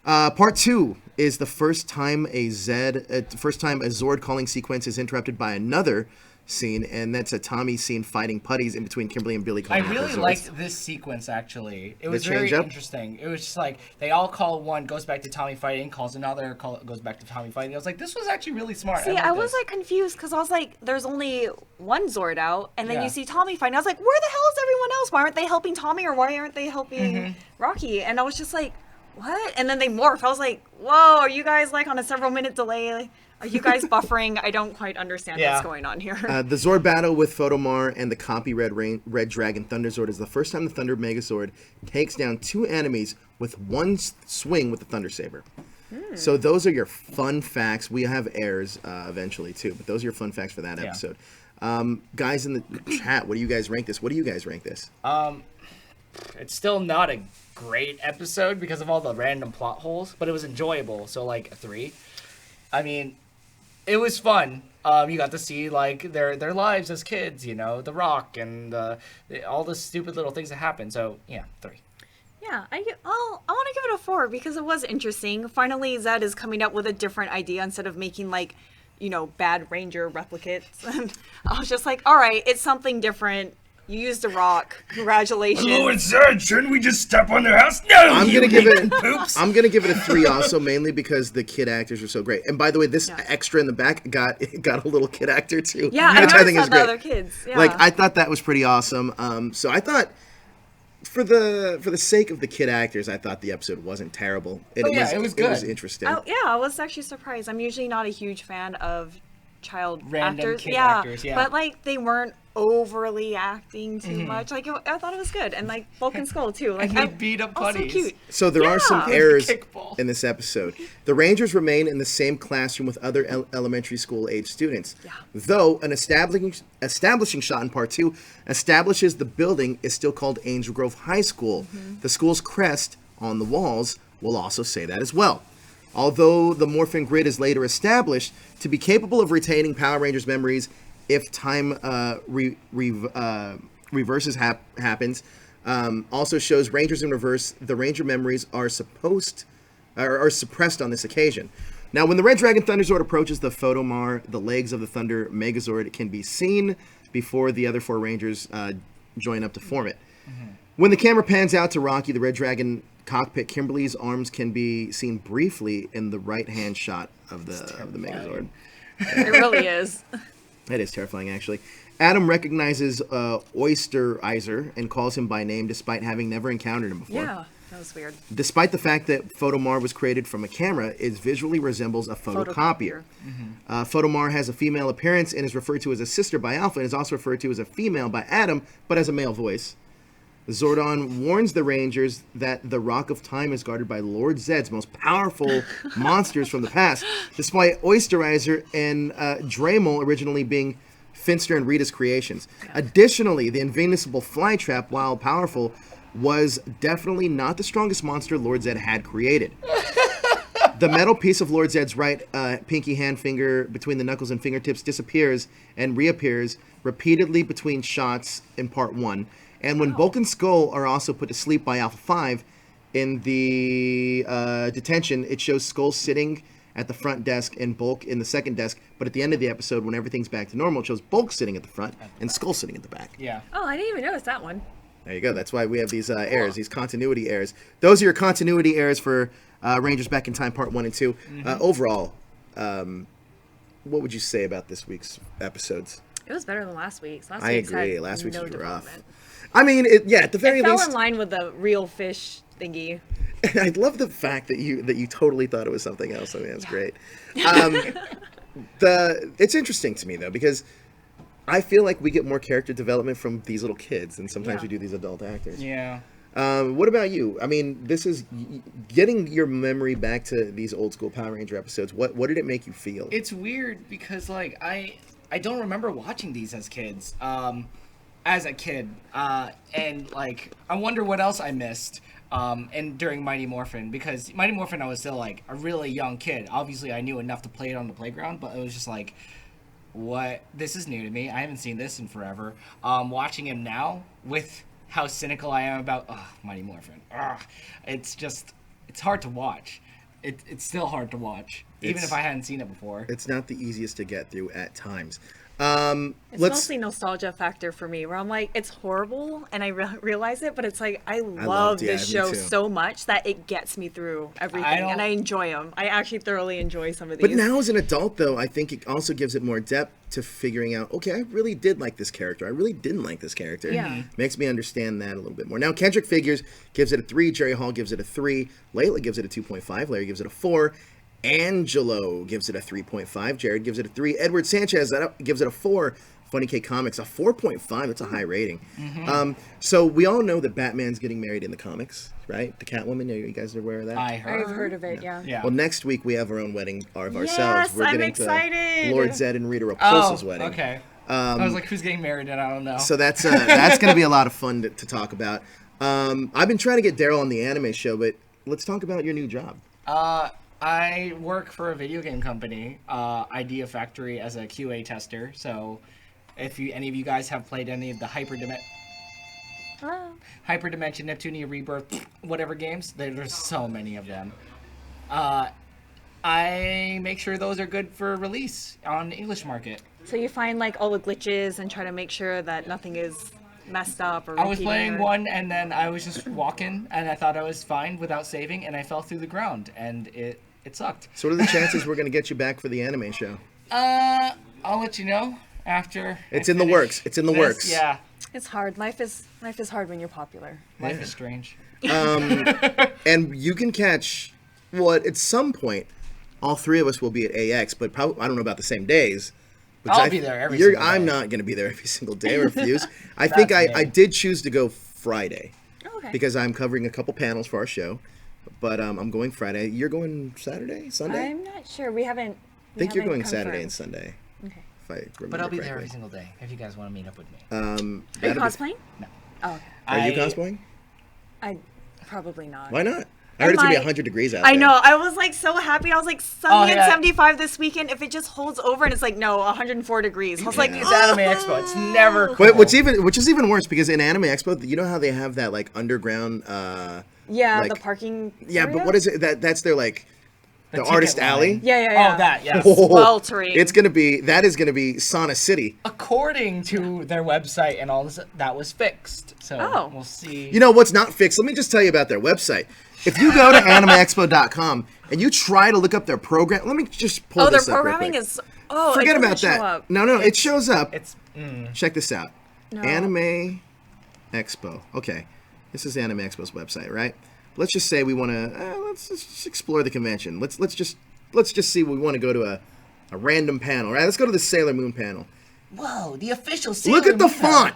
Part 2 is the first time a Zord calling sequence is interrupted by another scene, and that's a Tommy scene fighting putties in between Kimberly and Billy. I really liked this sequence, actually. It was very interesting. It was just like, they all call one, goes back to Tommy fighting, calls another, goes back to Tommy fighting. I was like, this was actually really smart. See, I was like confused because I was like, there's only one Zord out, and then you see Tommy fighting. I was like, where the hell is everyone else? Why aren't they helping Tommy, or why aren't they helping Rocky? And I was just like, what? And then they morph. I was like, whoa, are you guys like on a several minute delay? Are you guys buffering? I don't quite understand what's going on here. The Zord battle with Photomar and the copy Red Dragon Thunder Zord is the first time the Thunder Megazord takes down two enemies with one swing with the Thunder Saber. So those are your fun facts. We have airs eventually too, but those are your fun facts for that episode. Guys in the chat, what do you guys rank this? It's still not a great episode because of all the random plot holes, but it was enjoyable. So like a 3. I mean, it was fun. You got to see like their lives as kids, you know, the Rock and all the stupid little things that happen. So yeah, 3. Yeah, I want to give it a 4 because it was interesting. Finally, Zed is coming up with a different idea instead of making like, you know, bad Ranger replicates. And I was just like, all right, it's something different. You used a rock. Congratulations. Hello, it's Zed. Shouldn't we just step on their house? No, I'm gonna give it a 3 also, mainly because the kid actors are so great. And by the way, this extra in the back got a little kid actor too. Yeah, which I think is the great. other kids. Yeah. Like I thought that was pretty awesome. So I thought for the sake of the kid actors, I thought the episode wasn't terrible. It was good. It was interesting. I was actually surprised. I'm usually not a huge fan of random actors. Kid actors. But like they weren't overly acting too much. Like I thought it was good, and like Bulk and Skull too. Like and they beat up putties. So cute. So there are some errors in this episode. The Rangers remain in the same classroom with other elementary school age students. Yeah. Though an establishing shot in part 2 establishes the building is still called Angel Grove High School. The school's crest on the walls will also say that as well. Although the Morphin grid is later established to be capable of retaining Power Rangers memories if time reverses happens, also shows Rangers in reverse. The Ranger memories are suppressed on this occasion. Now, when the Red Dragon Thunder Zord approaches the Photomar, the legs of the Thunder Megazord can be seen before the other 4 Rangers join up to form it. When the camera pans out to Rocky, the Red Dragon cockpit, Kimberly's arms can be seen briefly in the right-hand shot of the Megazord. It really is. That is terrifying, actually. Adam recognizes Oysterizer and calls him by name despite having never encountered him before. Yeah, that was weird. Despite the fact that Photomar was created from a camera, it visually resembles a photocopier. Photomar has a female appearance and is referred to as a sister by Alpha and is also referred to as a female by Adam, but has a male voice. Zordon warns the Rangers that the Rock of Time is guarded by Lord Zed's most powerful monsters from the past, despite Oysterizer and Dremel originally being Finster and Rita's creations. Additionally, the Invincible Flytrap, while powerful, was definitely not the strongest monster Lord Zed had created. The metal piece of Lord Zed's right pinky hand finger between the knuckles and fingertips disappears and reappears repeatedly between shots in part 1. And when Bulk and Skull are also put to sleep by Alpha 5 in the detention, it shows Skull sitting at the front desk and Bulk in the second desk. But at the end of the episode, when everything's back to normal, it shows Bulk sitting at the front and Skull sitting at the back. Yeah. Oh, I didn't even notice that one. There you go. That's why we have these errors, these continuity errors. Those are your continuity errors for Rangers Back in Time Part 1 and 2. Overall, what would you say about this week's episodes? It was better than last week's. I agree. Last week's was rough. development. I mean, at the very It fell least, in line with the real fish thingy. I love the fact that you totally thought it was something else. I mean, that's great. It's interesting to me though, because I feel like we get more character development from these little kids than sometimes we do these adult actors. Yeah. What about you? I mean, this is getting your memory back to these old school Power Ranger episodes. What did it make you feel? It's weird because like I don't remember watching these as kids. As a kid, and like I wonder what else I missed. And during Mighty Morphin, because Mighty Morphin I was still like a really young kid. Obviously, I knew enough to play it on the playground, but it was just like, what? This is new to me. I haven't seen this in forever. Watching him now with how cynical I am about Mighty Morphin. It's hard to watch. It's still hard to watch, even if I hadn't seen it before. It's not the easiest to get through at times. It's mostly nostalgia factor for me, where I'm like, it's horrible, and I realize it, but it's like I love this show so much that it gets me through everything, and I enjoy them. I actually thoroughly enjoy some of these. But now as an adult, though, I think it also gives it more depth to figuring out, okay, I really did like this character. I really didn't like this character. Yeah. Makes me understand that a little bit more. Now, Kendrick Figures gives it a 3. Jerry Hall gives it a 3. Layla gives it a 2.5. Larry gives it a 4. Angelo gives it a 3.5. Jared gives it a 3. Edward Sanchez gives it a 4. Funny K Comics a 4.5. That's a high rating. So we all know that Batman's getting married in the comics, right? The Catwoman. You guys are aware of that? I've heard of it. Yeah. Well, next week we have our own wedding of ourselves. Yes, We're I'm getting excited. to Lord Zed and Rita Repulsa's wedding. Okay. I was like, who's getting married? And I don't know. So that's going to be a lot of fun to talk about. I've been trying to get Daryl on the anime show, but let's talk about your new job. I work for a video game company, Idea Factory, as a QA tester. So, if any of you guys have played any of the Hyperdimension, Neptunia Rebirth, whatever games, there's so many of them. I make sure those are good for release on the English market. So you find like all the glitches and try to make sure that nothing is messed up or I was playing one and then I was just walking and I thought I was fine without saving and I fell through the ground and it sucked. So what are the chances we're going to get you back for the anime show? I'll let you know after. It's in the works. It's in the works. Yeah. It's hard. Life is hard when you're popular. Life is strange. And you can catch, at some point, all three of us will be at AX, but probably, I don't know about the same days. I'll be there every single day. I'm not going to be there every single day. I refuse. I think I did choose to go Friday. Oh, okay. Because I'm covering a couple panels for our show. But I'm going Friday. You're going Saturday? Sunday? I'm not sure. I think you're going Saturday and Sunday. Okay. If I remember But I'll be correctly. there every single day if you guys want to meet up with me. Are you cosplaying? No. Oh, okay. Are you cosplaying? I probably not. Why not? I heard it's going to be 100 degrees out there. I know. I was like so happy. I was like, sunny yeah. and 75 this weekend. If it just holds over and it's like, no, 104 degrees. I was like, It's Anime Expo. It's never cold. Wait, which is even worse because in Anime Expo, you know how they have that like underground the parking Yeah, area? but what is it? That's their like the artist ticket alley? line. Yeah. Oh, that, yes. Sweltering. That is gonna be Sauna City. According to their website and all this, that was fixed. So we'll see. You know what's not fixed? Let me just tell you about their website. If you go to animeexpo.com and you try to look up their program, let me just pull this up. Their programming is. Forget it about doesn't that. show up. No, it shows up. Check this out. No. Anime Expo. Okay, this is Anime Expo's website, right? Let's just say we want to. Let's just explore the convention. Let's just see. We want to go to a random panel, right? Let's go to the Sailor Moon panel. Whoa, the official Sailor Look at the Moon font.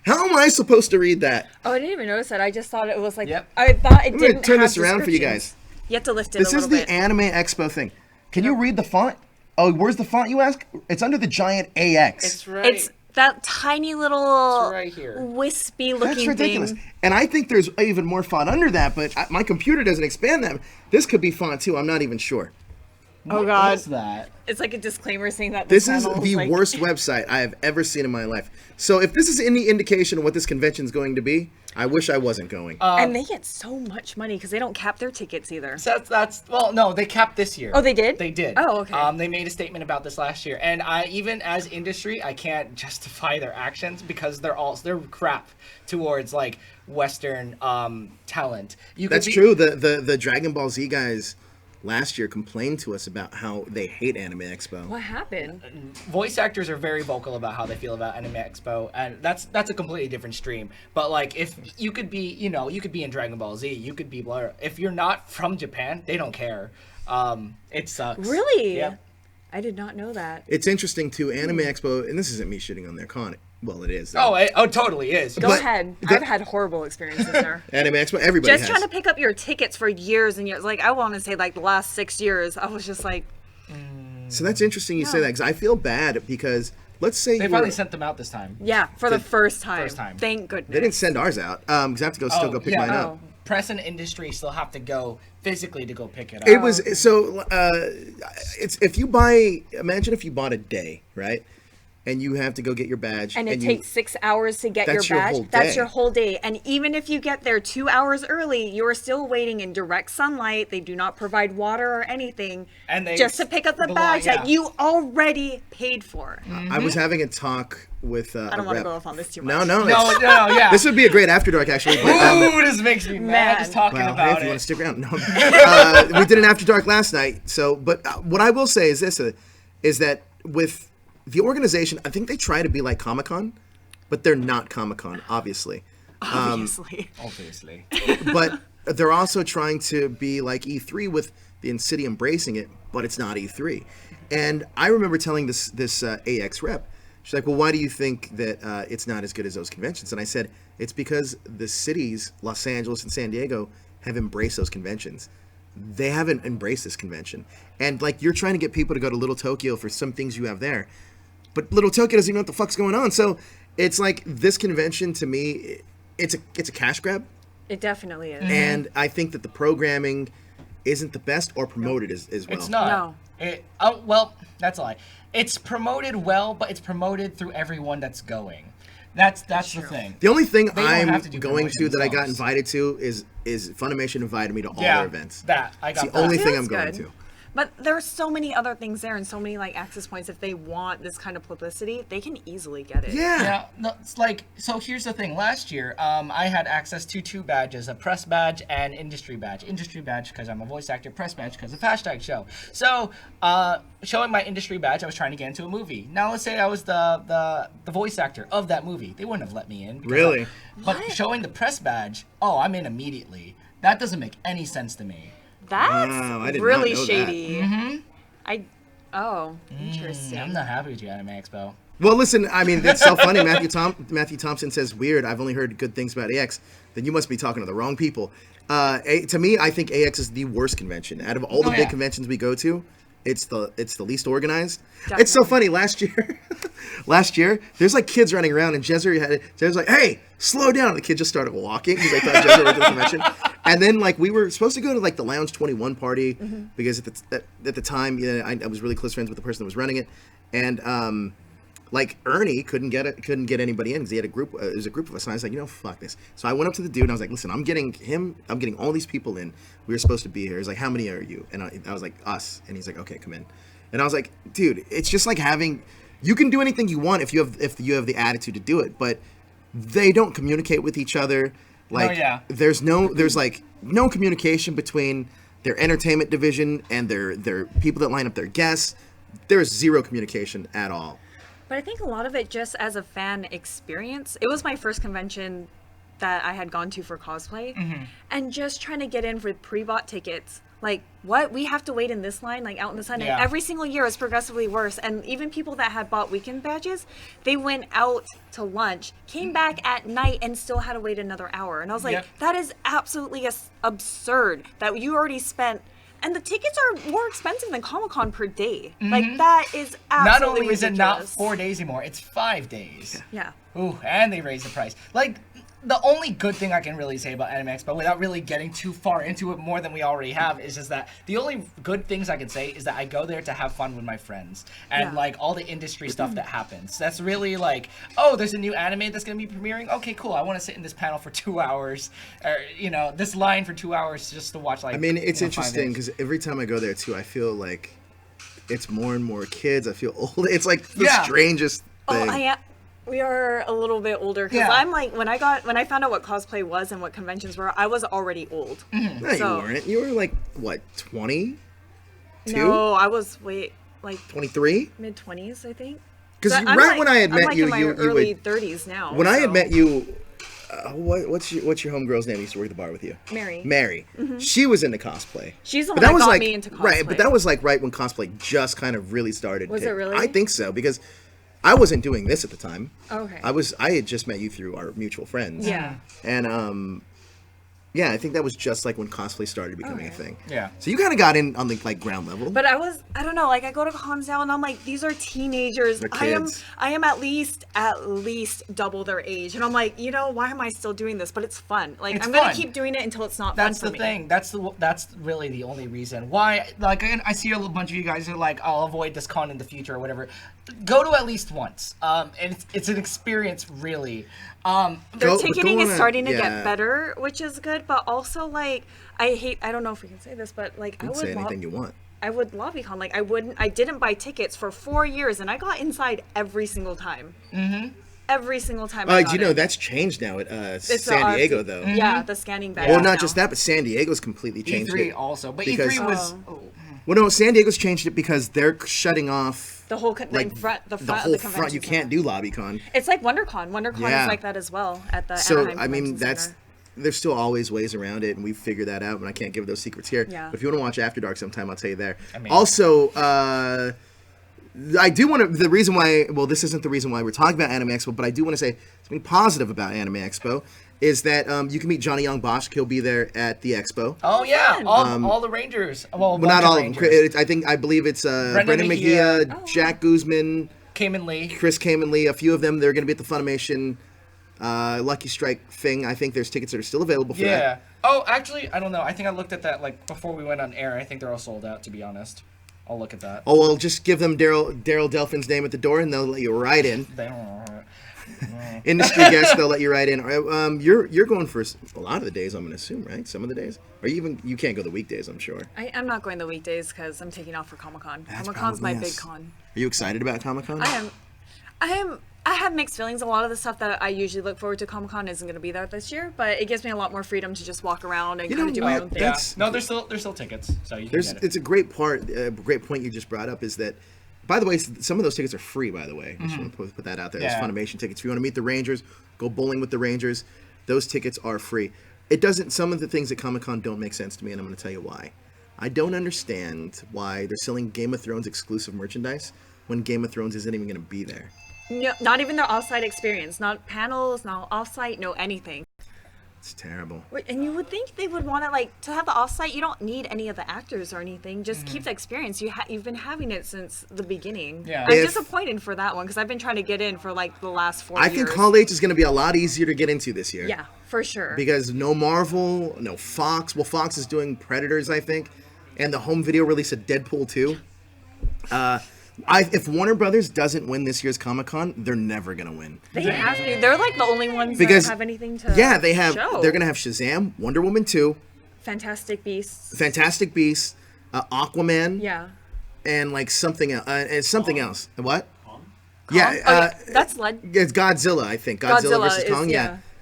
How am I supposed to read that? Oh, I didn't even notice that. I just thought it was like. Yep. I thought it I'm didn't going to turn have this around for you guys. You have to lift it This a is little the bit. Anime Expo thing. Can you read the font? Oh, where's the font, you ask? It's under the giant AX. It's right. It's that tiny little It's right here. wispy looking That's ridiculous. thing. And I think there's even more font under that, but my computer doesn't expand that. This could be font too. I'm not even sure. Oh God. What's that? It's like a disclaimer saying that This is channel the like... worst website I have ever seen in my life. So if this is any indication of what this convention is going to be, I wish I wasn't going. And they get so much money because they don't cap their tickets either. So that's well, no, they capped this year. Oh, they did? They did. Oh, okay. They made a statement about this last year, and I even as industry, I can't justify their actions because they're crap towards like Western talent. That's true. The Dragon Ball Z guys last year complained to us about how they hate Anime Expo. What happened? Voice actors are very vocal about how they feel about Anime Expo, and that's a completely different stream. But like, if you could be, you could be in Dragon Ball Z, you could be Blur. If you're not from Japan, they don't care. It sucks. Really? Yeah. I did not know that. It's interesting too. Anime Expo, and this isn't me shitting on their con. Well, it is. Oh, it totally is. Go ahead. I've had horrible experiences there. Anime Expo, everybody Just has. trying to pick up your tickets for years and years. Like, I want to say, like, the last 6 years, I was just like... So that's interesting you say that, because I feel bad because, let's say They finally sent them out this time. Yeah, for the first time. First time. Thank goodness. They didn't send ours out, because I have to still go pick mine up. Press and industry still have to go physically to go pick it up. It was, so, it's if you buy, imagine if you bought a day, right? And you have to go get your badge. And it takes 6 hours to get your That's your badge. whole That's day. your whole day. And even if you get there 2 hours early, you are still waiting in direct sunlight. They do not provide water or anything. And they just to pick up the badge that you already paid for. I was having a talk with I don't want to go off on this too much. No, No, yeah. This would be a great after dark, actually. But, Ooh, this makes me mad just talking well, about hey, if you it. want to stick around. No. We did an after dark last night. So, but what I will say is this, is that with the organization, I think they try to be like Comic-Con, but they're not Comic-Con, obviously. Obviously. But they're also trying to be like E3 with the city embracing it, but it's not E3. And I remember telling this AX rep, she's like, well, why do you think that it's not as good as those conventions? And I said, it's because the cities, Los Angeles and San Diego, have embraced those conventions. They haven't embraced this convention. And like, you're trying to get people to go to Little Tokyo for some things you have there. But Little Tokyo doesn't even know what the fuck's going on. So it's like, this convention to me, it's a cash grab. It definitely is. And I think that the programming isn't the best or promoted as well. It's not. No. Well, that's a lie. It's promoted well, but it's promoted through everyone that's going. That's the thing. The only thing don't I'm have to do going to promotion that I got themselves. invited to is Funimation invited me to all their events. That I got. It's the only See, thing that's I'm going good. to. But there's so many other things there and so many like access points. If they want this kind of publicity, they can easily get it. Yeah, no, it's like, so here's the thing. Last year, I had access to 2 badges, a press badge and industry badge. Industry badge because I'm a voice actor, press badge because of hashtag show. So, showing my industry badge, I was trying to get into a movie. Now let's say I was the voice actor of that movie. They wouldn't have let me in. Really? But showing the press badge, I'm in immediately. That doesn't make any sense to me. That's Wow, I did not really know that. shady. Interesting. I'm not happy with you, Anime Expo. Well, listen, I mean, it's so funny. Matthew Thompson says, weird, I've only heard good things about AX. Then you must be talking to the wrong people. To me, I think AX is the worst convention. Out of all the big conventions we go to, it's the least organized. Definitely. It's so funny. Last year, there's like kids running around, and Jezzer like, "Hey, slow down!" And the kid just started walking because they thought Jezzer was at the convention. And then like we were supposed to go to like the Lounge 21 party because at the time, I was really close friends with the person that was running it, and like Ernie couldn't get anybody in because he had a group. It was a group of us, and I was like, fuck this. So I went up to the dude and I was like, listen, I'm getting all these people in. We were supposed to be here. He's like, how many are you? And I was like, us. And he's like, okay, come in. And I was like, dude, it's just like you can do anything you want if you have the attitude to do it, but they don't communicate with each other. Like, there's like no communication between their entertainment division and their people that line up their guests. There's zero communication at all. But I think a lot of it just as a fan experience. It was my first convention that I had gone to for cosplay. And just trying to get in for pre-bought tickets. Like, what? We have to wait in this line, like out in the sun. And every single year it's progressively worse. And even people that had bought weekend badges, they went out to lunch, came back at night and still had to wait another hour. And I was like, that is absolutely absurd that you already spent. And the tickets are more expensive than Comic-Con per day. Like, that is absolutely Not only is ridiculous. it not 4 days anymore, it's 5 days. Yeah. Ooh, and they raised the price. Like, the only good thing I can really say about Anime Expo, without really getting too far into it more than we already have, is just that the only good things I can say is that I go there to have fun with my friends and like all the industry stuff that happens. That's really like, oh, there's a new anime that's gonna be premiering. Okay, cool. I want to sit in this panel for 2 hours, or this line for 2 hours just to watch like. I mean, it's interesting because every time I go there too, I feel like it's more and more kids. I feel old. It's like the strangest thing. Oh, we are a little bit older because I'm like when I found out what cosplay was and what conventions were, I was already old. Mm-hmm. No, you weren't. You were like what, 20? No, I was like 23, mid-20s, I think. Because when I had met you, I'm like in my early 30s now. When I had met you, what's your homegirl's name? Who used to work at the bar with you? Mary. Mm-hmm. She was into cosplay. She's the one that got me into cosplay. Right, but that was like right when cosplay just kind of really started. Was it really? I think so, because I wasn't doing this at the time. Okay. I had just met you through our mutual friends. Yeah. And yeah, I think that was just like when cosplay started becoming a thing. Yeah. So you kind of got in on the like ground level. But I don't know, like I go to cons now and I'm like, these are teenagers. They're kids. I am at least double their age. And I'm like, why am I still doing this? But it's fun. Like I'm gonna keep doing it until it's not fun for me. That's the thing. That's really the only reason why. Like I see a bunch of you guys are like, I'll avoid this con in the future or whatever. Go to at least once. And it's an experience really. Their ticketing is starting to get better, which is good, but also like I don't know if we can say this, but like you can say anything you want. I would LobbyCon, like I didn't buy tickets for 4 years and I got inside every single time. Mm-hmm. Every single time. Do you know that's changed now at San Diego though? Mm-hmm. Yeah, the scanning badge. Well, not just that, but San Diego's completely changed E3 it. also, but because, E3 was. Well, no, San Diego's changed it because they're shutting off the whole front of the convention. You can't do LobbyCon. It's like WonderCon. WonderCon is like that as well at the Anaheim Convention Center. There's still always ways around it, and we've figured that out, and I can't give those secrets here. Yeah. But if you want to watch After Dark sometime, I'll tell you there. Also, I do want to, this isn't the reason why we're talking about Anime Expo, but I do want to say something positive about Anime Expo, is that you can meet Johnny Young Bosch. He'll be there at the expo. Oh, yeah. All the Rangers. Well, not all of them. I believe it's Brendan Mejia, Jack Guzman, Chris Kamen Lee, a few of them. They're going to be at the Funimation Lucky Strike thing. I think there's tickets that are still available for that. Yeah. Oh, actually, I don't know. I think I looked at that like before we went on air. I think they're all sold out, to be honest. I'll look at that. Oh, well, just give them Daryl Delphin's name at the door, and they'll let you right in. Industry guests, they'll let you right in. You're going for a lot of the days, I'm going to assume, right? Some of the days? Or you can't go the weekdays, I'm sure. I'm not going the weekdays because I'm taking off for Comic-Con. Comic-Con's my big con. Are you excited about Comic-Con? I have mixed feelings. A lot of the stuff that I usually look forward to Comic-Con isn't going to be there this year, but it gives me a lot more freedom to just walk around and kind of do my own thing. Yeah. No, there's still tickets, so you can get it. It's a great great point you just brought up is that, by the way, some of those tickets are free, by the way. I just want to put that out there. Yeah. There's Funimation tickets. If you want to meet the Rangers, go bowling with the Rangers, those tickets are free. Some of the things at Comic-Con don't make sense to me, and I'm going to tell you why. I don't understand why they're selling Game of Thrones exclusive merchandise when Game of Thrones isn't even going to be there. No, not even their off-site experience. Not panels, not off-site, no anything. It's terrible. And you would think they would want to have the off-site. You don't need any of the actors or anything. Just keep the experience. You've been having it since the beginning. Yeah. I'm disappointed for that one because I've been trying to get in for like the last 4 years. I think Hall H is going to be a lot easier to get into this year. Yeah, for sure. Because no Marvel, no Fox. Well, Fox is doing Predators, I think, and the home video release of Deadpool 2. If Warner Brothers doesn't win this year's Comic-Con, they're never gonna win. They have to. They're like the only ones that have anything to they have. show. They're gonna have Shazam, Wonder Woman 2, Fantastic Beasts, Aquaman, and like something else. What? Kong? Yeah, that's it's Godzilla. I think Godzilla versus Kong.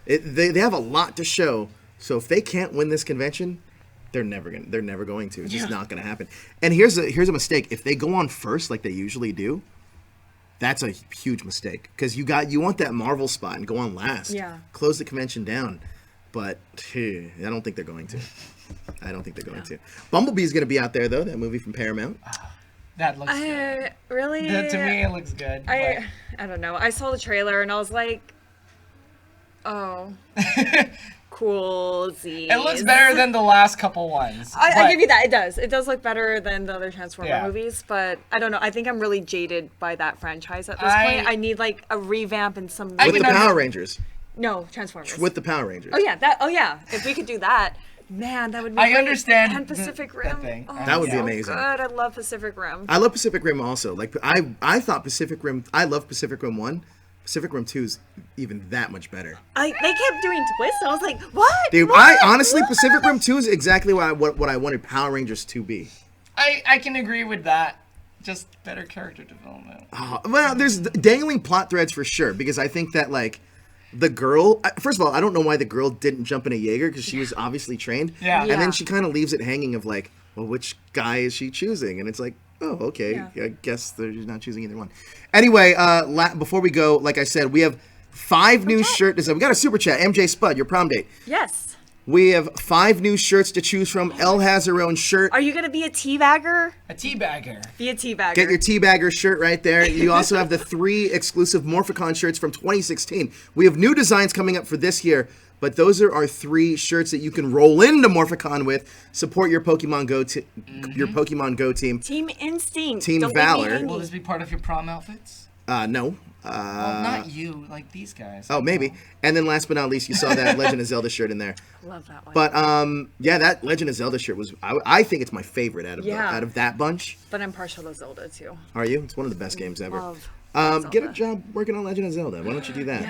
They have a lot to show. So if they can't win this convention, they're never going to. It's just not gonna happen. And here's a mistake. If they go on first like they usually do, that's a huge mistake. Because you want that Marvel spot and go on last. Yeah. Close the convention down. But I don't think they're going to. to. Bumblebee's gonna be out there though, that movie from Paramount. That looks good. Really? To me it looks good. I don't know. I saw the trailer and I was like, oh. Cool. It looks better than the last couple ones. I give you that. It does. It does look better than the other Transformer movies, but I don't know. I think I'm really jaded by that franchise at this point. I need like a revamp and some. With the Power Rangers. No, Transformers. with the Power Rangers. Oh yeah, if we could do that, man, that would be I great. understand And Pacific the Rim. thing. Oh, That would be so amazing. Good. I love Pacific Rim. I love Pacific Rim also. Like I thought Pacific Rim. I love Pacific Rim 1. Pacific Rim 2 is even that much better. They kept doing twists. I was like, what? Dude, What? I honestly Pacific Rim 2 is exactly what I wanted Power Rangers to be. I can agree with that. Just better character development. Well, there's dangling plot threads for sure because I think that like the girl. First of all, I don't know why the girl didn't jump in a Jaeger because she was obviously trained. Yeah. And then Yeah. she kind of leaves it hanging of like, well, which guy is she choosing? And it's like, oh, okay. Yeah. I guess they're not choosing either one. Anyway, before we go, like I said, we have 5 new shirt designs. We got a super chat. MJ Spud, your prom date. Yes. We have 5 new shirts to choose from. Elle has her own shirt. Are you gonna be a teabagger? A teabagger. Be a teabagger. Get your Teabagger shirt right there. You also have the 3 exclusive Morphicon shirts from 2016. We have new designs coming up for this year, but those are our 3 shirts that you can roll into Morphicon with. Support your Pokemon Go your Pokemon Go team. Team Instinct. Team Don't leave me Valor. hanging. Will this be part of your prom outfits? No. Well, not you, like these guys. Oh, maybe. And then last but not least, you saw that Legend of Zelda shirt in there. Love that one. But yeah, that Legend of Zelda shirt was. I think it's my favorite out of out of that bunch. But I'm partial to Zelda too. Are you? It's one of the best games ever. Love Get a Zelda. job working on Legend of Zelda. Why don't you do that?